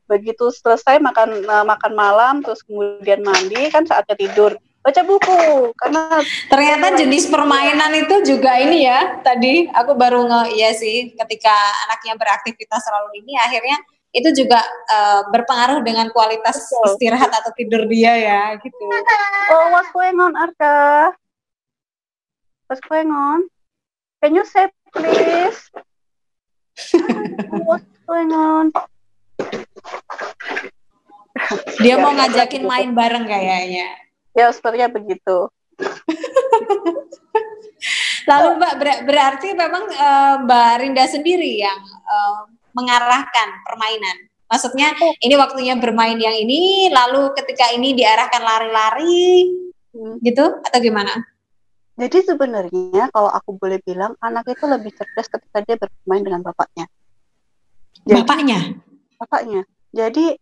Begitu selesai makan malam, terus kemudian mandi, kan saatnya tidur. Baca buku, karena ternyata jenis permainan itu juga ini ya. Tadi aku baru iya sih, ketika anaknya beraktivitas selalu ini, akhirnya itu juga berpengaruh dengan kualitas istirahat atau tidur dia ya, gitu. Oh, what's going on, Arka? What's going on? Can you say please? What's going on? Dia mau ngajakin main bareng kayaknya. Ya, sepertinya begitu. Lalu Mbak, berarti memang Mbak Rinda sendiri yang mengarahkan permainan. Maksudnya ini waktunya bermain yang ini, lalu ketika ini diarahkan lari-lari, gitu atau gimana? Jadi sebenarnya kalau aku boleh bilang, anak itu lebih cerdas ketika dia bermain dengan bapaknya. Bapaknya. Jadi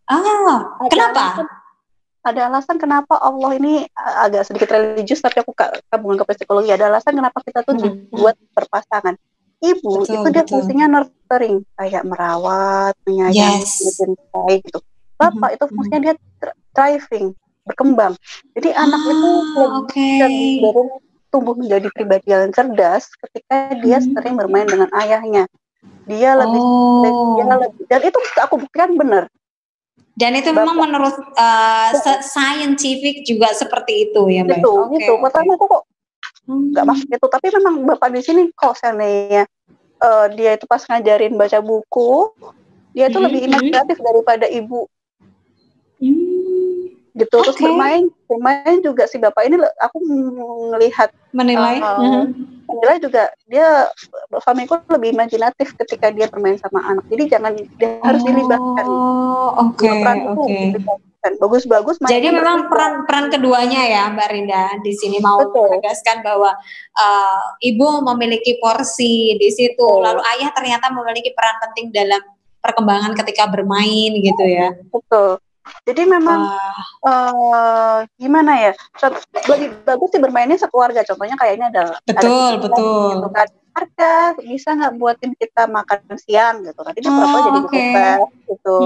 kenapa? Ada alasan kenapa Allah ini agak sedikit religius, tapi aku gabungan ke psikologi. Ada alasan kenapa kita tuh dibuat berpasangan. Ibu itu dia fungsinya nurturing, kayak merawat, menyayangi, mencintai gitu. Bapak itu fungsinya dia thriving, berkembang. Jadi anak itu lebih tumbuh menjadi pribadi yang cerdas ketika dia sering bermain dengan ayahnya. Dia lebih dan itu aku buktikan benar. Dan itu memang menurut scientific juga seperti itu ya Mbak? Gitu. Pertama aku kok nggak masuk itu, tapi memang Bapak di sini kok seandainya dia itu pas ngajarin baca buku, dia itu lebih imajinatif daripada ibu. Gitu. Terus bermain juga si Bapak ini aku menilai juga dia suamiku lebih imajinatif ketika dia bermain sama anak. Jadi jangan dia harus dilibatkan. Bagus-bagus. Jadi memang peran keduanya ya Mbak Rinda di sini mau menegaskan bahwa ibu memiliki porsi di situ, lalu ayah ternyata memiliki peran penting dalam perkembangan ketika bermain gitu ya. Betul. Jadi memang gimana ya? Lebih bagus sih bermainnya sekeluarga. Contohnya kayaknya ada betul. Gitu kan. Arka bisa nggak buatin kita makan siang gitu. Nanti dia pura-pura jadi buku gitu.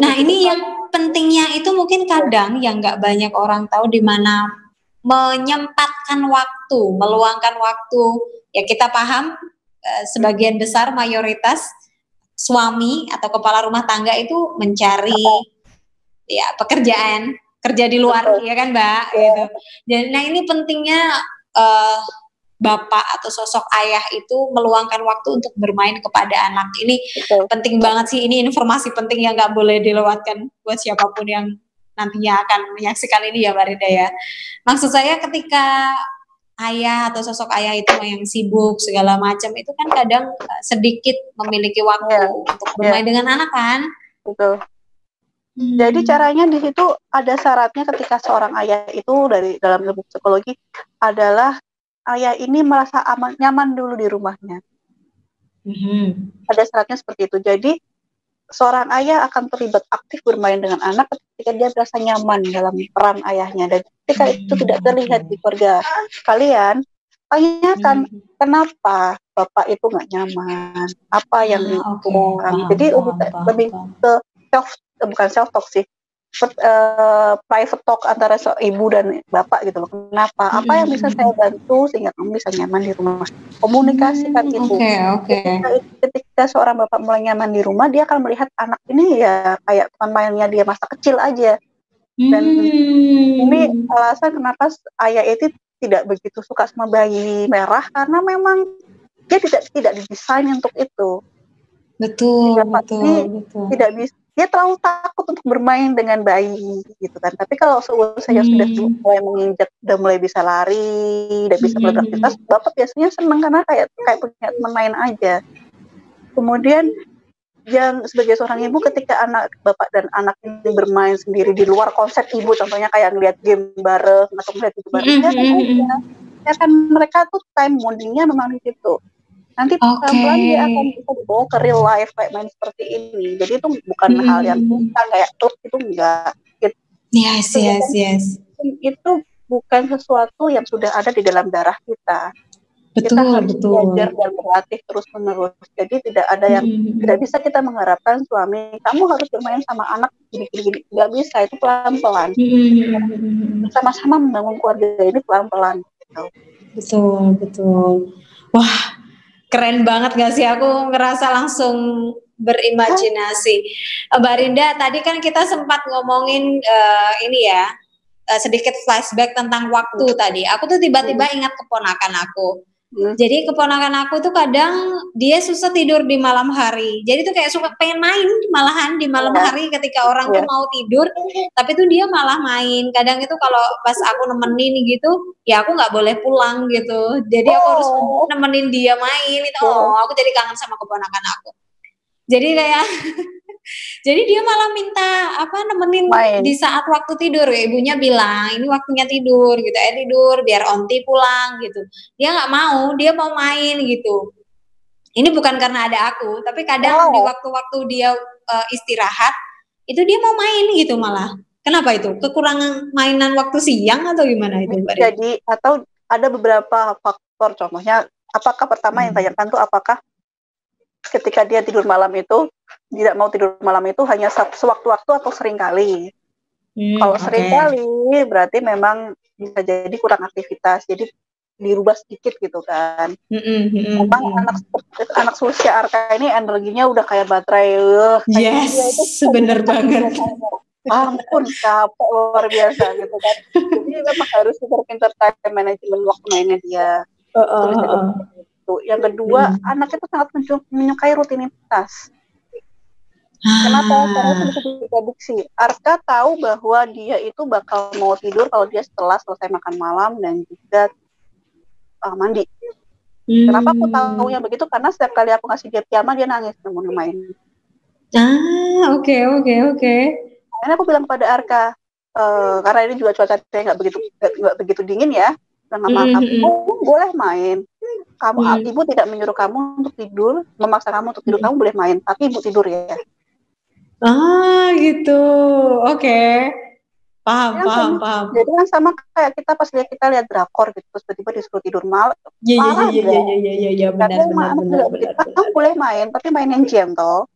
Nah ini yang pentingnya itu mungkin kadang yang nggak banyak orang tahu, di mana menyempatkan waktu, meluangkan waktu. Ya kita paham sebagian besar mayoritas suami atau kepala rumah tangga itu mencari ya pekerjaan, kerja di luar ya kan Mbak gitu. Dan nah ini pentingnya bapak atau sosok ayah itu meluangkan waktu untuk bermain kepada anak. Ini penting banget sih, ini informasi penting yang nggak boleh dilewatkan buat siapapun yang nantinya akan menyaksikan ini ya Mbak Rinda ya. Maksud saya ketika ayah atau sosok ayah itu yang sibuk segala macam itu kan kadang sedikit memiliki waktu untuk bermain dengan anak kan. Betul. Jadi caranya di situ ada syaratnya ketika seorang ayah itu dalam ilmu psikologi adalah ayah ini merasa aman, nyaman dulu di rumahnya. Ada syaratnya seperti itu. Jadi seorang ayah akan terlibat aktif bermain dengan anak ketika dia merasa nyaman dalam peran ayahnya, dan ketika itu tidak terlihat di keluarga kalian, tanyakan kenapa bapak itu nggak nyaman, apa yang dikurang. Jadi lebih ke self talk sih, private talk antara ibu dan bapak gitu loh. Kenapa? Apa yang bisa saya bantu sehingga kamu bisa nyaman di rumah? Komunikasikan itu. Ketika seorang bapak mulai nyaman di rumah, dia akan melihat anak ini ya kayak teman mainnya dia masa kecil aja. Dan ini alasan kenapa ayah itu tidak begitu suka sama bayi merah, karena memang dia tidak didesain untuk itu. Betul. dia terlalu takut untuk bermain dengan bayi gitu kan. Tapi kalau seusianya sudah mulai menginjak, udah mulai bisa lari, udah bisa beraktivitas, bapak biasanya senang karena kayak punya teman main aja. Kemudian yang sebagai seorang ibu, ketika anak bapak dan anak ini bermain sendiri di luar konsep ibu, contohnya kayak ngeliat game bareng atau ngeliat itu bareng, ya kan mereka tuh time bondingnya memang di situ. Nanti pelan-pelan dia akan bisa dibawa ke real life kayak main seperti ini. Jadi itu bukan hal yang susah kayak itu enggak. Yes. Itu bukan sesuatu yang sudah ada di dalam darah kita. Kita harus belajar dan berlatih terus-menerus. Jadi tidak ada yang tidak bisa kita mengharapkan suami kamu harus bermain sama anak gini-gini. Nggak bisa, itu pelan-pelan. Sama-sama membangun keluarga ini pelan-pelan. Gitu. Betul. Wah, keren banget gak sih? Aku ngerasa langsung berimajinasi. Mbak Rinda, tadi kan kita sempat ngomongin ini ya, sedikit flashback tentang waktu tadi. Aku tuh tiba-tiba ingat keponakan aku. Jadi keponakan aku tuh kadang dia susah tidur di malam hari. Jadi tuh kayak suka pengen main malahan di malam hari ketika orang tuh mau tidur, tapi tuh dia malah main. Kadang itu kalau pas aku nemenin gitu, ya aku nggak boleh pulang gitu. Jadi aku harus nemenin dia main itu. Aku jadi kangen sama keponakan aku. Jadi kayak jadi dia malah minta nemenin di saat waktu tidur. Ibunya bilang ini waktunya tidur gitu, tidur biar onti pulang gitu. Dia nggak mau, dia mau main gitu. Ini bukan karena ada aku, tapi kadang di waktu-waktu dia istirahat itu dia mau main gitu malah. Kenapa itu? Kekurangan mainan waktu siang atau gimana itu? Jadi atau ada beberapa faktor, contohnya apakah pertama yang tanyakan tuh apakah ketika dia tidur malam itu tidak mau tidur malam itu hanya sewaktu-waktu atau sering kali. Kalau sering kali berarti memang bisa jadi kurang aktivitas, jadi dirubah sedikit gitu kan. Memang anak seusia Arka ini energinya udah kayak baterai. Bener banget. Ampun, capek luar biasa gitu kan. Jadi memang harus pintar-pintar time management waktu mainnya dia. Yang kedua, anak itu sangat menyukai rutinitas. Kenapa? Karena itu bisa diprediksi. Arka tahu bahwa dia itu bakal mau tidur kalau dia setelah selesai makan malam dan juga mandi. Kenapa aku tahu yang begitu? Karena setiap kali aku ngasih dia piyama, dia nangis mau main. Oke. Karena aku bilang kepada Arka, karena ini juga cuacanya nggak begitu dingin ya, kamu boleh main. Ibu tidak menyuruh kamu untuk tidur, memaksa kamu untuk tidur, kamu boleh main, tapi ibu tidur ya. Gitu. Oke. Paham. Jadi kan sama kayak kita pas kita lihat drakor gitu, terus tiba-tiba disuruh tidur malam. Iya, benar. Kamu boleh main, tapi main yang gentle.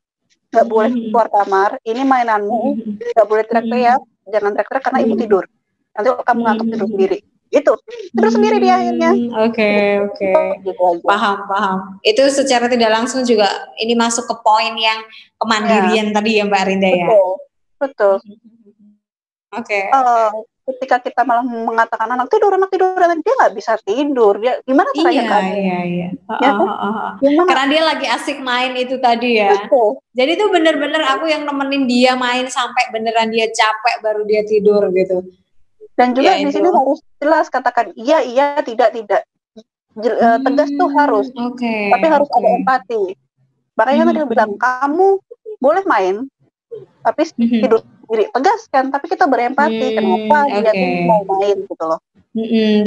Nggak boleh keluar kamar. Ini mainanmu, nggak boleh teriak-teriak, jangan teriak-teriak karena ibu tidur. Nanti kamu ngantuk tidur sendiri. Itu tidur sendiri dia akhirnya. Oke. Gitu aja. Paham. Itu secara tidak langsung juga ini masuk ke poin yang kemandirian tadi ya Mbak Rinda ya. Betul. Oke. Ketika kita malah mengatakan anak tidur, dia nggak bisa tidur. Dia gimana caranya kamu? Iya. Karena dia lagi asik main itu tadi ya. Betul. Jadi itu bener-bener aku yang nemenin dia main sampai beneran dia capek baru dia tidur gitu. Dan juga di sini harus jelas katakan iya, tidak. Tegas tuh harus. Tapi harus ada empati. Makanya tadi bilang kamu boleh main, tapi tidur sendiri. Tegas kan, tapi kita berempati. Kenapa dia tuh mau main gitu loh.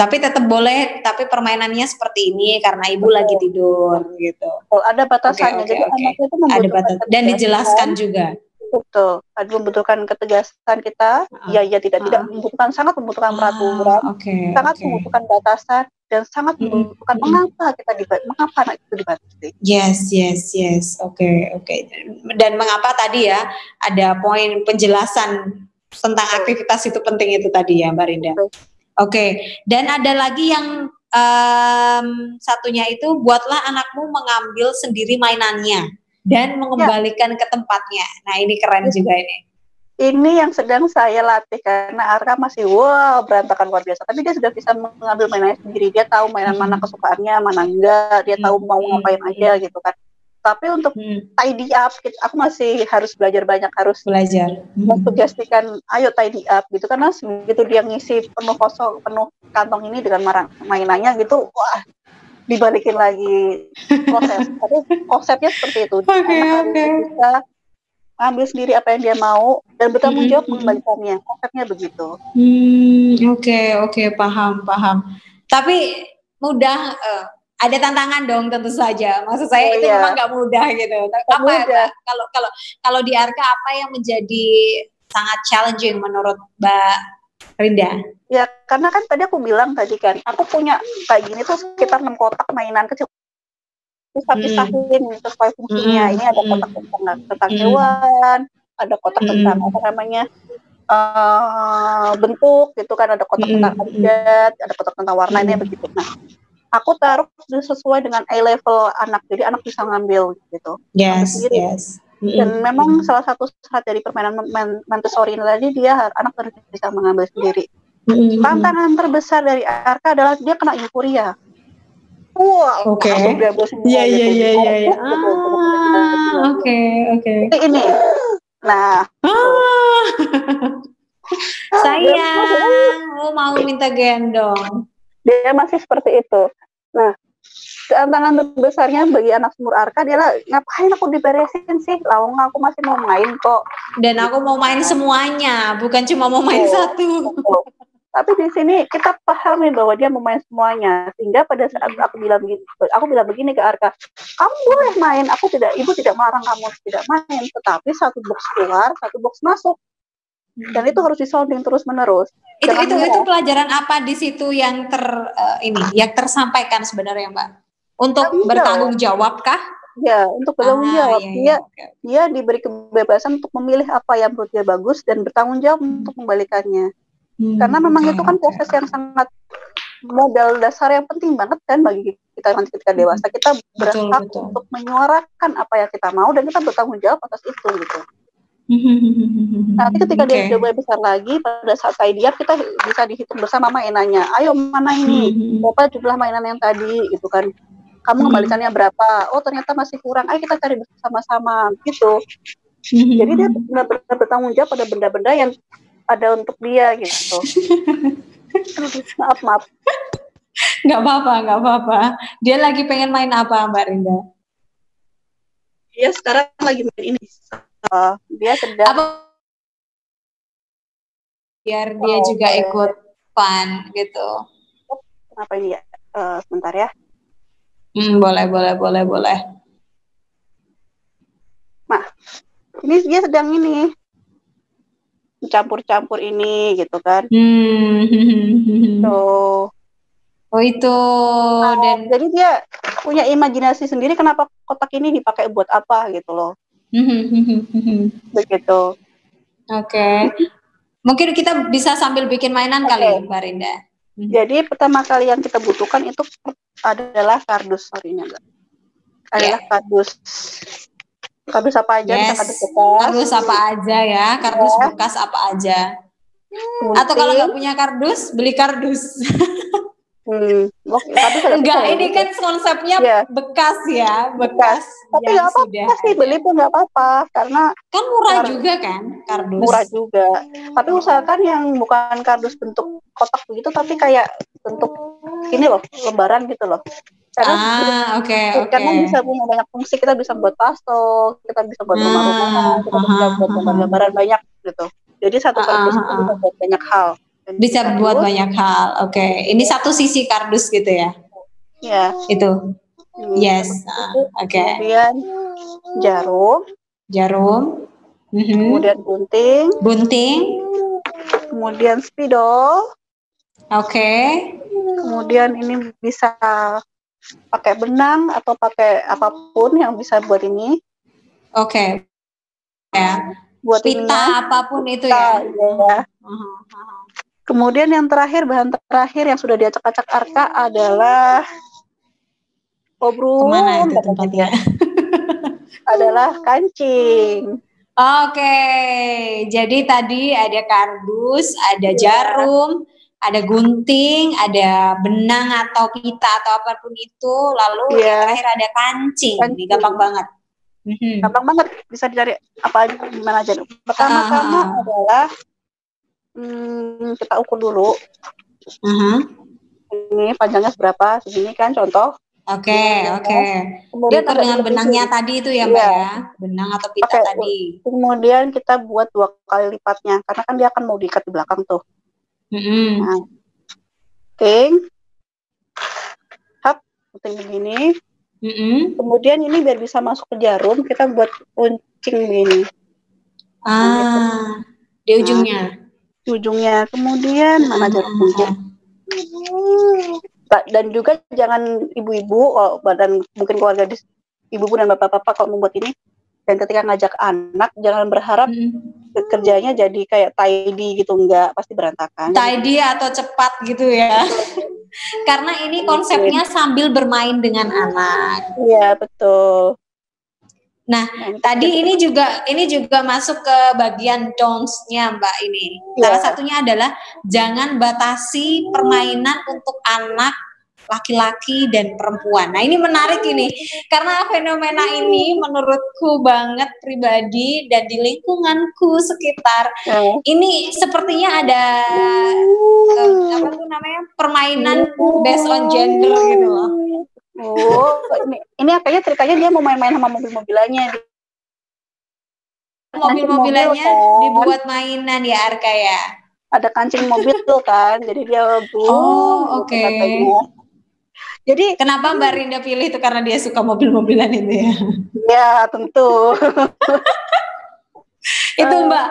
Tapi tetap boleh, tapi permainannya seperti ini karena ibu lagi tidur gitu. Ada batasannya. Jadi anak itu ada batas dan dijelaskan juga. Betul, ada membutuhkan ketegasan kita, iya tidak sangat membutuhkan peraturan, sangat membutuhkan batasan dan sangat membutuhkan mengapa anak itu dibatasi. Yes. Oke. Dan mengapa tadi ya ada poin penjelasan tentang aktivitas itu penting itu tadi ya Mbak Rinda. Oke. Dan ada lagi yang satunya itu buatlah anakmu mengambil sendiri mainannya dan mengembalikan ke tempatnya. Nah ini keren juga ini. Ini yang sedang saya latih karena Arka masih berantakan luar biasa. Tapi dia sudah bisa mengambil mainannya sendiri. Dia tahu mainan mana kesukaannya, mana enggak. Dia tahu mau ngapain aja gitu kan. Tapi untuk tidy up, aku masih harus belajar banyak, harus belajar. Mensugestikan, ayo tidy up gitu, karena begitu dia ngisi penuh kantong ini dengan mainannya gitu, wah, dibalikin lagi proses. Tapi konsepnya seperti itu. Anak harus bisa ambil sendiri apa yang dia mau dan bertanggung jawab mengembalikannya. Konsepnya begitu. Oke, paham. Tapi mudah. Ada tantangan dong tentu saja. Maksud saya itu memang nggak mudah gitu. Kalau di Arka apa yang menjadi sangat challenging menurut Mbak Rinda? Ya karena kan tadi aku bilang tadi kan, aku punya kayak gini tuh sekitar 6 kotak mainan kecil. Terus pisahin sesuai fungsinya. Ini ada kotak tentang hewan, ada kotak tentang apa namanya bentuk gitu kan, ada kotak tentang adat, ada kotak tentang warnanya begitu. Nah, aku taruh sesuai dengan eye level anak, jadi anak bisa ngambil gitu. Yes. Dan memang salah satu syarat dari permainan Montessori ini tadi, anak harus bisa mengambil sendiri. Tantangan terbesar dari Arka adalah dia kena euforia. Wow, Iya. Oke. Ini. Nah. Sayang, mau minta gendong. Dia masih seperti itu. Nah, tantangan terbesarnya bagi anak sumur Arka adalah, ngapain aku diberesin sih? Lawang aku masih mau main kok. Dan aku mau main semuanya, bukan cuma mau main satu. Tapi di sini kita pahami bahwa dia mau main semuanya, sehingga pada saat aku bilang begini ke Arka, kamu boleh main, ibu tidak melarang kamu tidak main, tetapi satu box keluar, satu box masuk. Dan itu harus disounding terus menerus. Itu pelajaran apa di situ yang tersampaikan sebenarnya, Mbak? Untuk bertanggung jawab kah? Ya, untuk bertanggung jawab. Dia diberi kebebasan untuk memilih apa yang menurut dia bagus dan bertanggung jawab untuk membalikannya. Karena memang itu kan proses yang sangat modal dasar yang penting banget kan bagi kita nanti ketika dewasa. Kita berhak untuk menyuarakan apa yang kita mau dan kita bertanggung jawab atas itu gitu. Nanti ketika dia udah mulai besar lagi, pada saat saya dia kita bisa dihitung bersama mainannya. Ayo mana ini? Berapa jumlah mainan yang tadi gitu kan? Kamu kembalikannya berapa? Oh ternyata masih kurang. Ayo kita cari bersama-sama gitu. Jadi dia benar-benar bertanggung jawab pada benda-benda yang ada untuk dia gitu. Maaf. Nggak apa-apa. Dia lagi pengen main apa, Mbak Rinda? Dia sekarang lagi main ini. Dia sedang biar dia juga ikut fun gitu. Kenapa ini ya? Sebentar ya. Boleh. Nah, ini dia sedang ini campur-campur ini gitu kan. Oh itu. Dan jadi dia punya imajinasi sendiri kenapa kotak ini dipakai buat apa gitu loh. Begitu. Oke. Mungkin kita bisa sambil bikin mainan kali, Mbak Rinda. Jadi pertama kali yang kita butuhkan itu adalah kardus, adalah kardus. Kardus apa aja? Yes. Kardus apa aja ya? Kardus bekas apa aja? Atau kalau nggak punya kardus, beli kardus. Enggak, ini kan konsepnya bekas ya, bekas. Tapi nggak apa-apa sih, beli pun nggak apa-apa karena kan murah juga kan kardus. Murah juga. Tapi usahakan yang bukan kardus bentuk kotak begitu, tapi kayak bentuk ini loh, lembaran gitu loh. Karena karena bisa punya banyak fungsi, kita bisa buat pasto, kita bisa buat rumah-rumahan, kita bisa buat gambar-gambaran banyak gitu. Jadi satu kardus itu bisa buat banyak hal. Bisa buat banyak hal. Ini satu sisi kardus gitu ya. Ya. Itu. Yes. Kemudian jarum. Kemudian gunting. Kemudian spidol. Kemudian ini bisa pakai benang atau pakai apapun yang bisa buat ini. Ya. Buat pita apapun itu ya. Kemudian yang terakhir, bahan terakhir yang sudah diacak-acak Arka adalah obrol. Kemana itu tempatnya? Adalah kancing. Jadi tadi ada kardus, ada jarum, ada gunting, ada benang atau pita atau apapun itu, lalu yang terakhir ada kancing. Ini gampang banget. Gampang banget, bisa dicari apa aja, gimana aja. Pertama-tama adalah kita ukur dulu. Ini panjangnya seberapa, segini kan contoh. Oke. Kemudian diukur dengan benangnya tadi itu ya Mbak ya, benang atau pita tadi. Kemudian kita buat 2 kali lipatnya, karena kan dia akan mau diikat di belakang tuh. Nah, penting begini. Kemudian ini biar bisa masuk ke jarum, kita buat runcing begini. Di ujungnya. Di ujungnya. Kemudian mana jarumnya? Dan juga jangan ibu-ibu dan mungkin keluarga ibu-ibu dan bapak-bapak kalau membuat ini, dan ketika ngajak anak jangan berharap kerjanya jadi kayak tidy gitu, enggak, pasti berantakan. Tidy atau cepat gitu ya. Karena ini konsepnya sambil bermain dengan anak. Iya, betul. Nah, tadi ini juga masuk ke bagian don'ts-nya Mbak ini. Salah satunya adalah jangan batasi permainan untuk anak laki-laki dan perempuan. Nah, ini menarik ini. Karena fenomena ini menurutku banget pribadi dan di lingkunganku sekitar ini sepertinya ada apa tuh namanya? Permainan based on gender gitu loh. Ini kayaknya ceritanya dia mau main-main sama mobil-mobilannya. Mobil-mobilannya kan dibuat mainan ya Arka ya. Ada kancing mobil tuh kan, jadi dia oke. Jadi kenapa Mbak Rinda pilih itu karena dia suka mobil-mobilan itu ya? Ya tentu. Itu Mbak,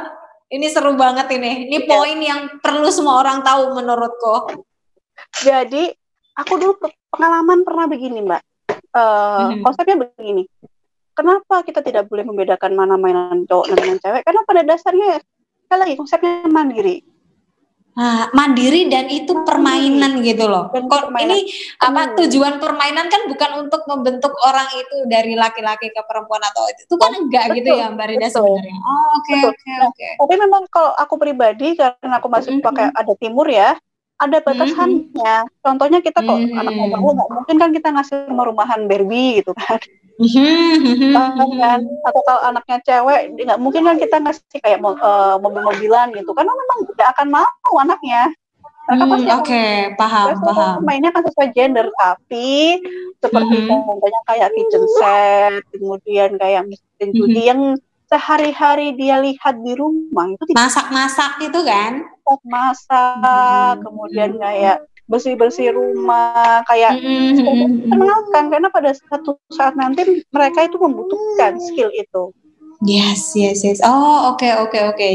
ini seru banget ini. Ini poin yang perlu semua orang tahu menurutku. Jadi aku dulu pengalaman pernah begini Mbak. Konsepnya begini. Kenapa kita tidak boleh membedakan mana mainan cowok dan mainan cewek? Karena pada dasarnya sekali lagi konsepnya mandiri. Mandiri dan itu permainan gitu loh. Kok ini apa tujuan permainan kan bukan untuk membentuk orang itu dari laki-laki ke perempuan atau itu kan enggak gitu ya Mbak Rinda sebenarnya. Oke. Tapi memang kalau aku pribadi karena aku masih pakai ada timur ya, ada batasannya. Contohnya kita kok anak baru nggak mungkin kan kita ngasih rumah-rumahan Barbie gitu kan. Kan? Atau kalau anaknya cewek nggak mungkin kan kita ngasih kayak mobil-mobilan gitu karena memang tidak akan mau anaknya. Paham. Mainnya kan sesuai gender, tapi seperti contohnya kayak kitchen set, kemudian kayak mesin cuci yang sehari-hari dia lihat di rumah itu masak-masak itu kan? Masak, kemudian kayak bersih-bersih rumah, kayak menyenangkan karena pada satu saat nanti mereka itu membutuhkan skill itu. Yes. Oh, oke.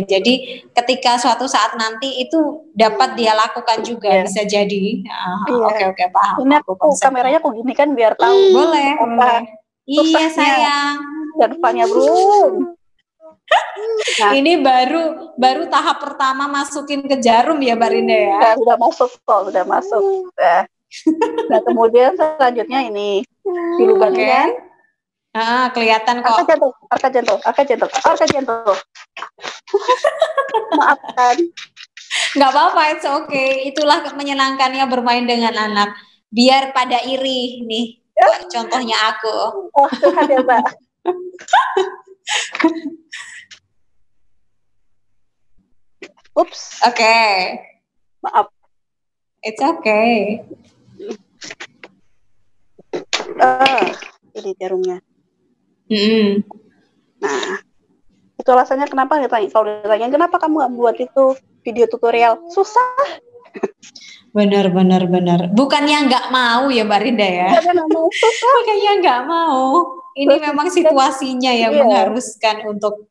Jadi ketika suatu saat nanti itu dapat dia lakukan juga bisa jadi. Oke, paham. Ini aku kameranya aku gini kan biar tahu. Boleh. Iya sayang. Dan depannya belum. Nah, ini baru tahap pertama masukin ke jarum ya Mbak Rinda ya. Sudah masuk. Nah, kemudian selanjutnya ini dilubangkan. Kelihatan kok. Arka jantung. Maafkan. Nggak apa-apa, it's okay. Itulah menyenangkannya bermain dengan anak. Biar pada iri nih. Contohnya aku. Oh, Tuhan ya Mbak. Ups. Oke. Maaf. It's okay. Ini jarumnya. Nah, itu alasannya kenapa kalau ditanya kenapa kamu nggak buat itu video tutorial? Susah. Benar. Bukannya nggak mau ya Mbak Rinda ya? Bukannya nggak mau. Ini memang situasinya yang mengharuskan untuk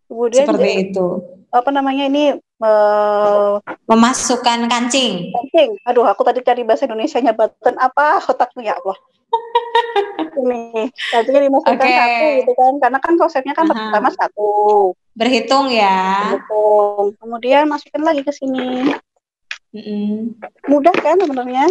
kemudian seperti itu. Apa namanya ini? Memasukkan kancing. Aduh, aku tadi cari bahasa Indonesianya button apa otakku ya Allah. Ini kancingnya dimasukkan satu gitu kan? Karena kan konsepnya kan pertama satu. Berhitung ya. Berhitung. Kemudian masukin lagi ke sini. Mudah kan sebenarnya?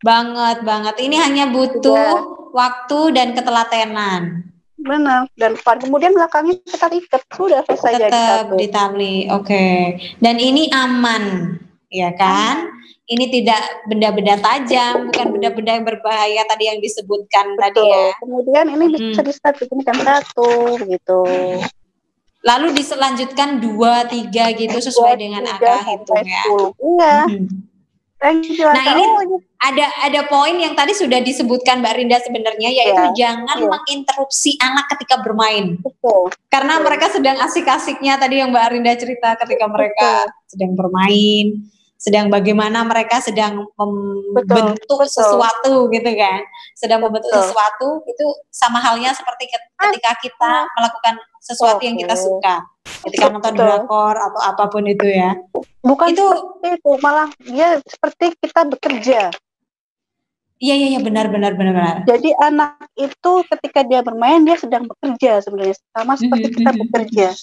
Banget. Ini hanya butuh waktu dan ketelatenan. Benar. Dan kemudian belakangnya kita ikat, sudah selesai jadi satu. Tetap ditali. Oke. Dan ini aman. ya kan? Ini tidak benda-benda tajam, bukan benda-benda yang berbahaya tadi yang disebutkan tadi ya. Kemudian ini bisa di-start bikinkan 1 gitu. Lalu diselanjutkan 2, 3 gitu sesuai dengan angka hitung ya. 10. Iya. Nah ini ada poin yang tadi sudah disebutkan Mbak Rinda sebenarnya, yaitu jangan menginterupsi anak ketika bermain. Karena mereka sedang asik-asiknya tadi yang Mbak Rinda cerita ketika mereka sedang bermain, sedang bagaimana mereka sedang membentuk sesuatu gitu kan, sedang membentuk sesuatu, itu sama halnya seperti ketika kita melakukan sesuatu yang kita suka, ketika nonton drakor atau apapun itu ya. Bukan itu, seperti itu, malah dia seperti kita bekerja. Iya benar. Jadi anak itu ketika dia bermain dia sedang bekerja sebenarnya, sama seperti kita bekerja.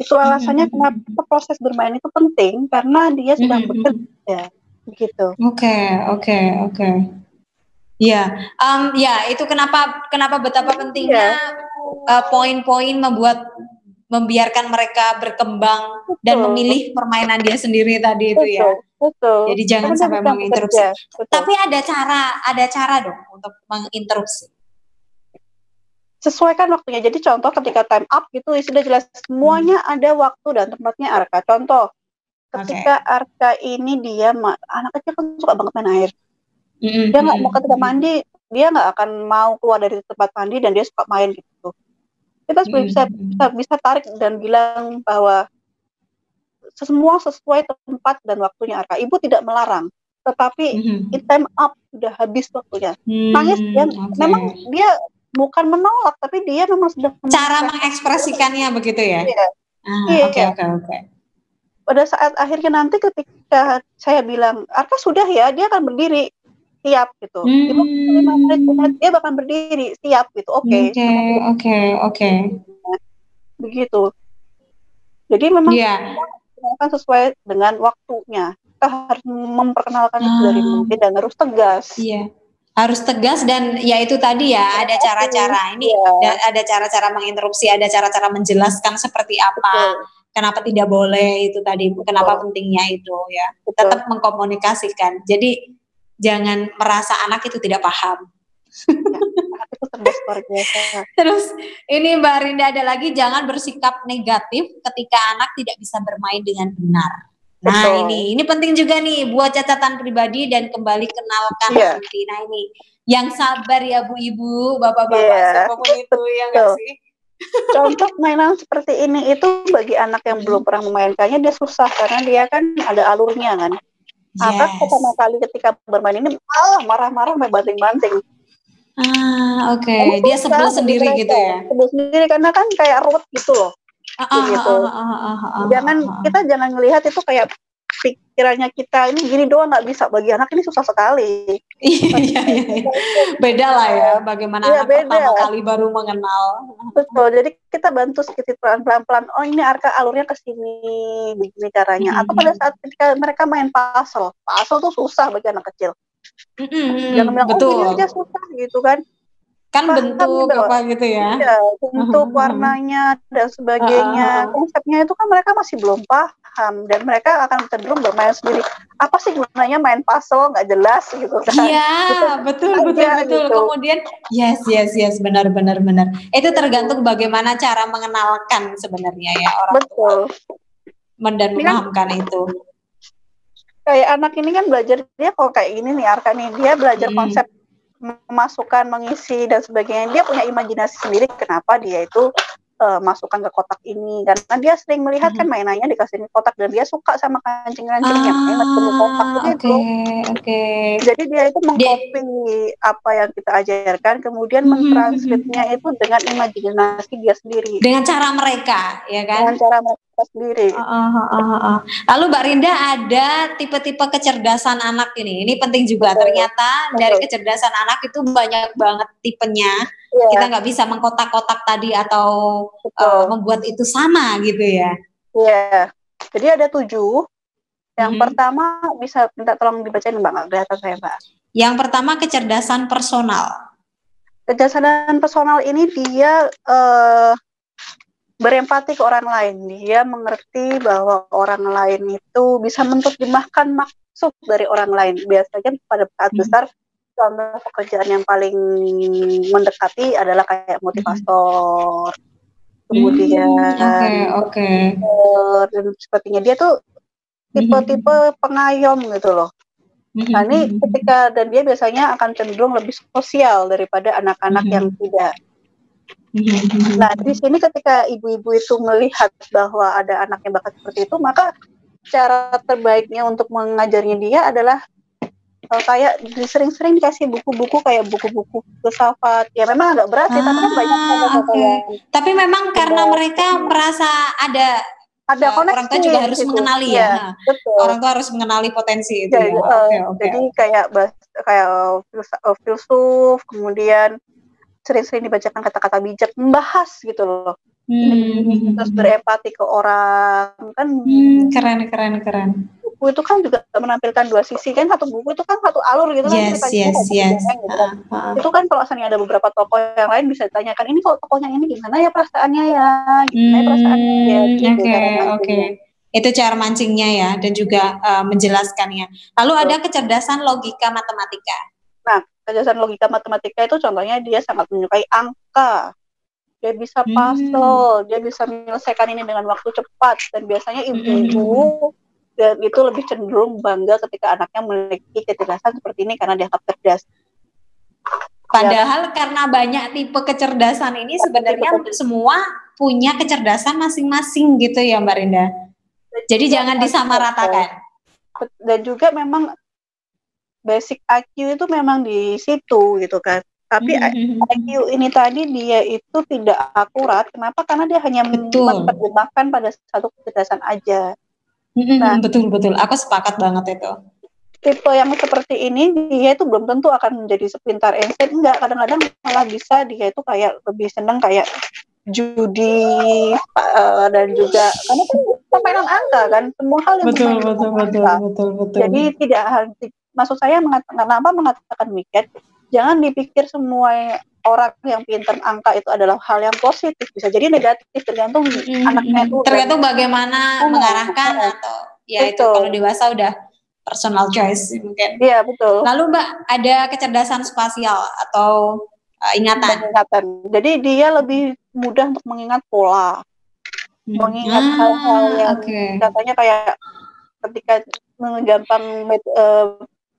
Itu alasannya kenapa proses bermain itu penting, karena dia sedang bekerja, begitu. Oke. Ya, itu kenapa betapa pentingnya poin-poin membiarkan mereka berkembang dan memilih permainan dia sendiri tadi itu ya. Jadi jangan sampai menginterupsi. Tapi ada cara dong untuk menginterupsi. Sesuaikan waktunya. Jadi contoh ketika time up gitu sudah jelas semuanya ada waktu dan tempatnya Arka. Contoh ketika Arka ini dia anak kecil kan suka banget main air. Dia nggak mau ketika mandi, dia nggak akan mau keluar dari tempat mandi dan dia suka main gitu. Kita bisa tarik dan bilang bahwa semua sesuai tempat dan waktunya Arka. Ibu tidak melarang, tetapi time up sudah habis waktunya. Nangis dia memang dia bukan menolak, tapi dia memang sedang cara mengekspresikannya begitu ya. Oke. Pada saat akhirnya nanti ketika saya bilang Arka sudah ya, dia akan berdiri siap gitu. Ibu 5 menit dia bakal berdiri siap gitu. Oke. Begitu. Jadi memang akan sesuai dengan waktunya. Kita harus memperkenalkan itu dari mungkin dan harus tegas. Iya. Harus tegas dan ya itu tadi ya, ada cara-cara ini, ada cara-cara menginterupsi, ada cara-cara menjelaskan seperti apa, kenapa tidak boleh itu tadi, kenapa pentingnya itu ya. Tetap mengkomunikasikan. Jadi jangan merasa anak itu tidak paham. Itu luar biasa. Terus ini Mbak Rinda ada lagi, jangan bersikap negatif ketika anak tidak bisa bermain dengan benar. Nah ini penting juga nih buat catatan pribadi dan kembali kenalkan nanti. Nah ini yang sabar ya Bu Ibu, Bapak-bapak siapapun itu ya nggak sih? Contoh mainan seperti ini itu bagi anak yang belum pernah memainkannya dia susah karena dia kan ada alurnya kan. Akan pertama kali ketika bermain ini marah-marah sampai banting-banting. Dia sebel sendiri gitu ya. Sebel sendiri karena kan kayak ruwet gitu loh. Kita jangan ngelihat itu kayak pikirannya kita ini gini doang nggak bisa, bagi anak ini susah sekali. Iya. Beda lah ya bagaimana anak pertama kali baru mengenal. Betul, jadi kita bantu sedikit pelan-pelan. Oh ini Arka alurnya ke sini, begini caranya. Atau pada saat ketika mereka main puzzle tuh susah bagi anak kecil. Jangan bilang betul. Gini aja susah gitu kan. Kan bentuk apa gitu ya. Iya, bentuk warnanya dan sebagainya. Konsepnya itu kan mereka masih belum paham dan mereka akan cenderung bermain sendiri. Apa sih gunanya main puzzle nggak jelas gitu kan. Iya, betul. Gitu. Kemudian yes, benar. Itu tergantung bagaimana cara mengenalkan sebenarnya ya orang tua. Dan memahamkan itu. Kayak anak ini kan belajar, dia kalau kayak gini nih Arka nih, dia belajar konsep memasukkan, mengisi dan sebagainya. Dia punya imajinasi sendiri kenapa dia itu masukkan ke kotak ini, karena dia sering melihat kan mainannya dikasih kotak dan dia suka sama kancing-kancingnya, makanya masuk kotak gitu. Jadi dia itu mengcopy apa yang kita ajarkan, kemudian mentranslitnya itu dengan imajinasi dia sendiri. Dengan cara mereka, ya kan? Dengan cara mereka sendiri. Lalu Mbak Rinda, ada tipe-tipe kecerdasan anak ini penting juga. Ternyata dari kecerdasan anak itu banyak banget tipenya. Kita nggak bisa mengkotak-kotak tadi atau membuat itu sama gitu ya. Iya. Jadi ada 7. Yang pertama bisa minta tolong dibacain Mbak, nggak kelihatan saya Mbak. Yang pertama kecerdasan personal. Kecerdasan personal ini dia berempati ke orang lain. Dia mengerti bahwa orang lain itu bisa menerjemahkan maksud dari orang lain. Biasanya pada saat besar, contoh pekerjaan yang paling mendekati adalah kayak motivator, kemudian dan sepertinya dia tuh tipe-tipe pengayom gitu loh. Nah ini ketika, dan dia biasanya akan cenderung lebih sosial daripada anak-anak yang tidak. Nah di sini ketika ibu-ibu itu melihat bahwa ada anak yang bakat seperti itu, maka cara terbaiknya untuk mengajarnya dia adalah kayak sering-sering dikasih buku-buku kayak buku-buku filsafat. Ya memang agak berat sih, tapi kan banyak Tapi memang karena mereka merasa ada koneksi, orang tua juga harus mengenali ya. Betul. Orang tua harus mengenali potensi itu. Jadi, jadi kayak filsuf, kemudian sering-sering dibacakan kata-kata bijak, membahas gitu loh. Terus berempati ke orang kan. Keren. Buku itu kan juga menampilkan dua sisi kan, satu buku itu kan satu alur gitu kan ceritanya. Gitu kan. Itu kan kalau misalnya ada beberapa tokoh yang lain bisa ditanyakan, ini kalau tokohnya ini gimana ya perasaannya ya, Oke. Itu cara mancingnya ya, dan juga menjelaskannya. Lalu ada kecerdasan logika matematika. Nah, kecerdasan logika matematika itu contohnya dia sangat menyukai angka. Dia bisa puzzle, dia bisa menyelesaikan ini dengan waktu cepat, dan biasanya ibu-ibu dan itu lebih cenderung bangga ketika anaknya memiliki kecerdasan seperti ini karena dianggap cerdas. Padahal karena banyak tipe kecerdasan ini sebenarnya semua punya kecerdasan masing-masing gitu ya Mbak Rinda. Jadi jangan disamaratakan. Dan juga memang basic IQ itu memang di situ gitu kan. Tapi IQ ini tadi dia itu tidak akurat. Kenapa? Karena dia hanya menerjemahkan pada satu kecerdasan aja. Nah, betul. Aku sepakat banget itu. Tipe yang seperti ini dia itu belum tentu akan menjadi sepintar Einstein. Enggak, kadang-kadang malah bisa dia itu kayak lebih senang kayak judi dan juga karena kan permainan angka kan, semua hal yang betul. Jadi tidak harus, maksud saya kenapa mengatakan demikian? Jangan dipikir semua orang yang pintar angka itu adalah hal yang positif, bisa jadi negatif, tergantung anaknya itu. Tergantung bagaimana mengarahkan atau ya betul. Itu kalau dewasa udah personal choice mungkin. Iya betul. Lalu Mbak ada kecerdasan spasial atau ingatan. Jadi dia lebih mudah untuk mengingat pola, mengingat hal-hal yang katanya kayak ketika menggampang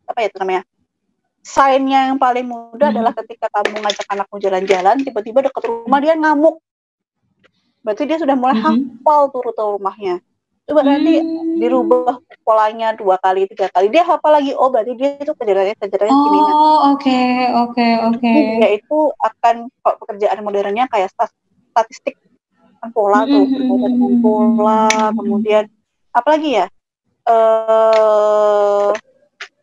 apa ya itu namanya. Sign-nya yang paling mudah adalah ketika kamu ngajak anakmu jalan-jalan, tiba-tiba dekat rumah dia ngamuk. Berarti dia sudah mulai hafal tuh rute rumahnya. Coba nanti dirubah polanya 2 kali, 3 kali, dia hafal lagi. Oh, berarti dia itu kejarannya gini. Oke. Dia itu akan pekerjaan modernnya kayak statistik pola tuh, pola, kemudian apalagi ya?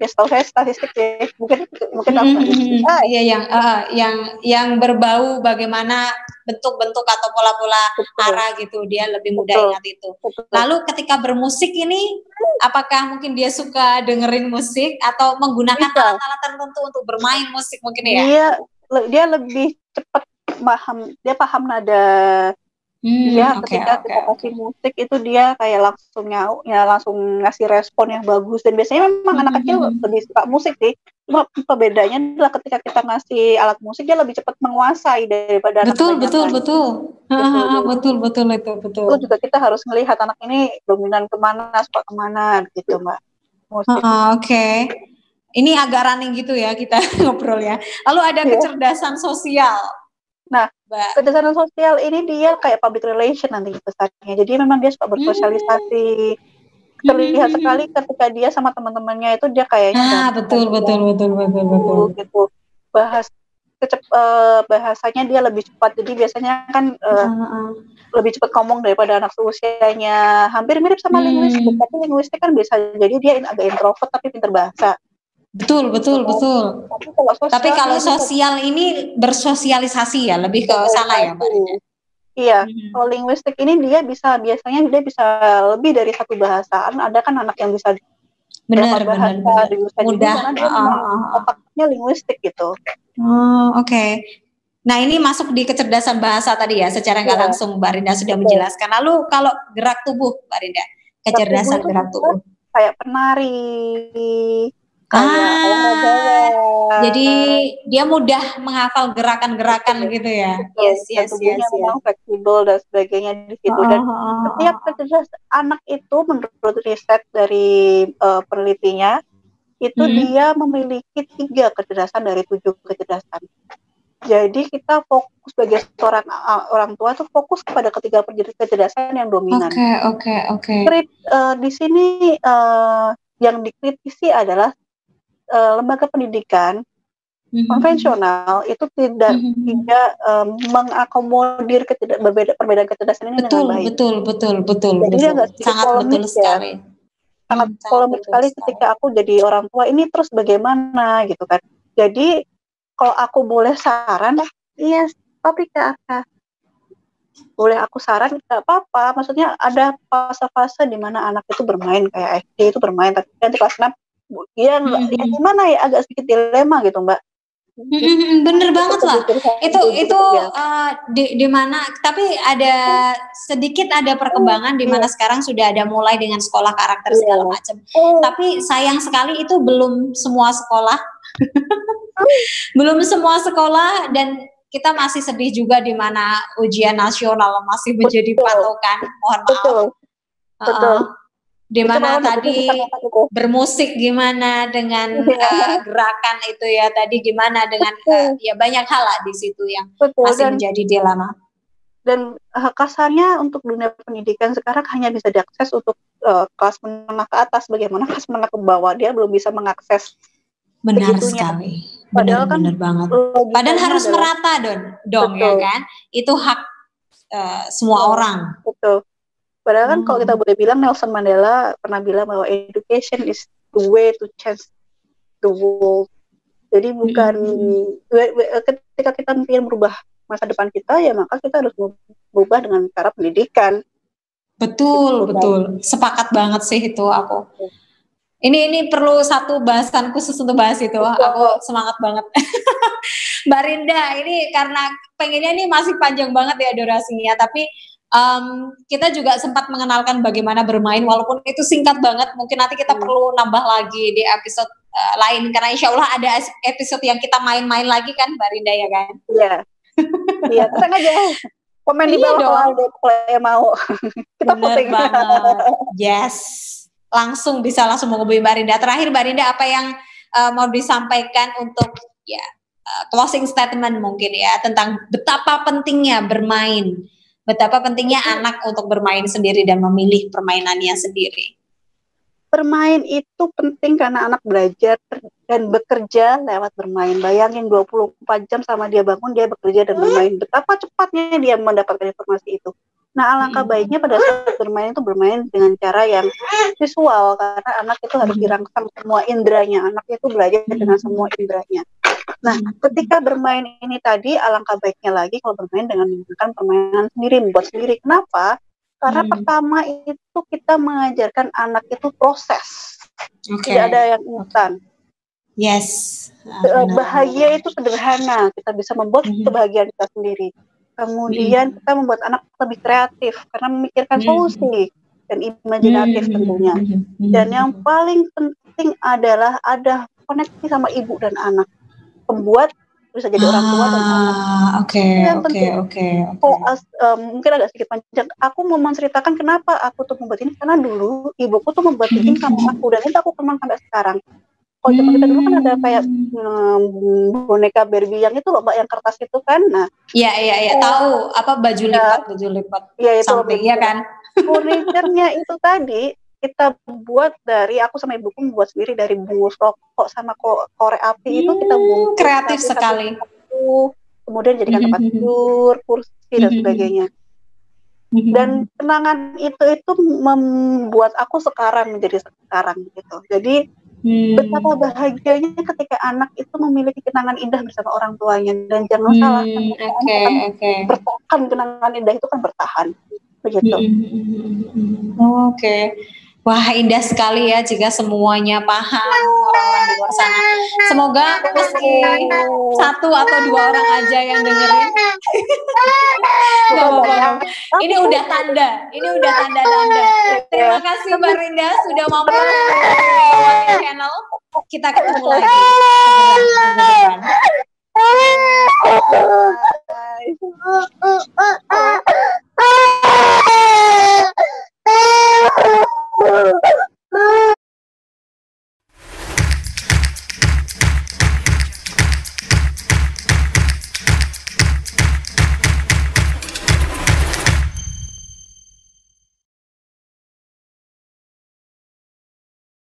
Ya setahu saya statistik ya, mungkin yang berbau bagaimana bentuk-bentuk atau pola-pola arah gitu, dia lebih mudah ingat itu. Lalu ketika bermusik ini, apakah mungkin dia suka dengerin musik atau menggunakan alat-alat tertentu untuk bermain musik mungkin ya? Dia lebih cepat paham nada. Dia ketika kita kasih musik itu dia kayak langsung ngasih respon yang bagus, dan biasanya memang anak kecil lebih suka musik sih. Cuma perbedaannya adalah ketika kita ngasih alat musik dia lebih cepat menguasai daripada betul. Betul itu juga kita harus melihat anak ini dominan kemana, suka kemana gitu Mbak. Oke. Ini agak running gitu ya kita ngobrol ya. Lalu ada kecerdasan sosial. Nah, kecerdasan sosial ini dia kayak public relation nanti besarnya. Jadi memang dia suka bersosialisasi. Terlihat sekali ketika dia sama teman-temannya itu dia kayaknya betul. Gitu. Bahasanya dia lebih cepat. Jadi biasanya kan lebih cepat ngomong daripada anak seusianya. Hampir mirip sama linguistik, tapi linguistik kan bisa jadi dia agak introvert tapi pintar bahasa. Betul. Tapi kalau sosial ini bersosialisasi ya, lebih ke sana ya Mbak. Iya, kalau linguistik ini biasanya dia bisa lebih dari satu bahasaan. Ada kan anak yang bisa benar. Mudah. Karena dia otaknya linguistik gitu. Oke. Nah, ini masuk di kecerdasan bahasa tadi ya, secara nggak langsung Mbak Rinda sudah menjelaskan. Lalu kalau gerak tubuh, Mbak Rinda, kecerdasan gerak tubuh. Kayak penari, kayak olahragawan. Jadi dia mudah menghafal gerakan-gerakan gitu ya. Yes. Tubuhnya memang fleksibel dan sebagainya di situ. Dan setiap kecerdasan anak itu menurut riset dari penelitinya, itu dia memiliki 3 kecerdasan dari 7 kecerdasan. Jadi kita fokus sebagai seorang orang tua tuh fokus kepada ketiga kecerdasan yang dominan. Oke. Di sini yang dikritisi adalah lembaga pendidikan konvensional itu tidak mengakomodir perbedaan kecerdasan ini dengan baik. Betul. Jadi dia sangat betul sekali. Sangat polemik sekali ketika aku jadi orang tua ini terus bagaimana gitu kan. Jadi kalau aku boleh saran, iya, tapi Kak, boleh aku saran nggak apa-apa. Maksudnya ada fase-fase di mana anak itu bermain kayak SD itu bermain, tapi nanti kelas 6 ya gimana ya, agak sedikit dilema gitu Mbak. Bener banget lah. Itu di mana, tapi ada sedikit ada perkembangan di mana sekarang sudah ada mulai dengan sekolah karakter segala macam. Tapi sayang sekali itu belum semua sekolah. Belum semua sekolah, dan kita masih sedih juga di mana ujian nasional masih menjadi patokan. Mohon maaf. Betul. Di mana tadi bermusik gimana dengan gerakan itu ya, tadi gimana dengan ya banyak hal lah di situ yang masih menjadi dilema. Dan kasarnya untuk dunia pendidikan sekarang hanya bisa diakses untuk kelas menengah ke atas, bagaimana kelas menengah ke bawah dia belum bisa mengakses. Benar sekali. Benar banget. Padahal harus merata dong ya kan? Itu hak semua orang. Betul. Padahal kan kalau kita boleh bilang, Nelson Mandela pernah bilang bahwa education is the way to change the world. Jadi bukan ketika kita ingin merubah masa depan kita, ya maka kita harus berubah dengan cara pendidikan. Betul. Sepakat banget sih itu aku. Ini perlu satu bahasan khusus untuk bahas itu. Aku semangat banget. Mbak Rinda, ini karena pengennya ini masih panjang banget ya durasinya, tapi kita juga sempat mengenalkan bagaimana bermain, walaupun itu singkat banget. Mungkin nanti kita perlu nambah lagi di episode lain, karena insya Allah ada episode yang kita main-main lagi kan Mbak Rinda ya kan? Iya, tenang aja. Komen di bawah kalau yang mau. Kita bener banget. Yes. Langsung menghubungi Mbak Rinda. Terakhir Mbak Rinda, apa yang mau disampaikan untuk closing statement mungkin ya, tentang betapa pentingnya bermain, betapa pentingnya anak untuk bermain sendiri dan memilih permainannya sendiri. Bermain itu penting karena anak belajar dan bekerja lewat bermain. Bayangin 24 jam sama dia bangun, dia bekerja dan bermain. Betapa cepatnya dia mendapatkan informasi itu. Nah, alangkah baiknya pada saat bermain itu bermain dengan cara yang visual, karena anak itu harus dirangsang semua indranya. Anak itu belajar dengan semua indranya. Nah, ketika bermain ini tadi, alangkah baiknya lagi kalau bermain dengan menggunakan permainan sendiri, membuat sendiri. Kenapa? Karena pertama itu kita mengajarkan anak itu proses. Tidak ada yang instan. Yes. Bahagia itu sederhana. Kita bisa membuat kebahagiaan kita sendiri. Kemudian kita membuat anak lebih kreatif karena memikirkan solusi dan imajinatif tentunya. Dan yang paling penting adalah ada koneksi sama ibu dan anak. Pembuat bisa jadi orang tua dan anak. Oke. Mungkin agak sedikit panjang. Aku mau menceritakan kenapa aku tuh membuat ini, karena dulu ibuku tuh membuat ini sama aku, dan itu aku kenang sampai sekarang. Kalau zaman kita dulu kan ada kayak boneka Barbie yang itu loh Mbak, yang kertas itu kan. Nah, iya, tahu apa baju lipat. Iya, itu samping, ya kan. Furniturnya itu tadi kita buat dari, aku sama ibuku membuat sendiri dari bungkus rokok sama korek api itu kita bungkus. Kreatif sekali. Kemudian jadikan tempat tidur, kursi dan sebagainya. Dan kenangan itu membuat aku sekarang menjadi sekarang gitu. Jadi betapa bahagianya ketika anak itu memiliki kenangan indah bersama orang tuanya. Dan jangan salah, bertahan, kenangan indah itu kan bertahan begitu. Oke. Wah, indah sekali ya jika semuanya paham orang-orang di luar sana. Semoga meski satu atau dua orang aja yang dengerin. Gak apa-apa. Ini udah tanda. Ini udah tanda-tanda. Terima kasih Mbak Rinda sudah mampir di channel. Kita ketemu lagi segera minggu depan.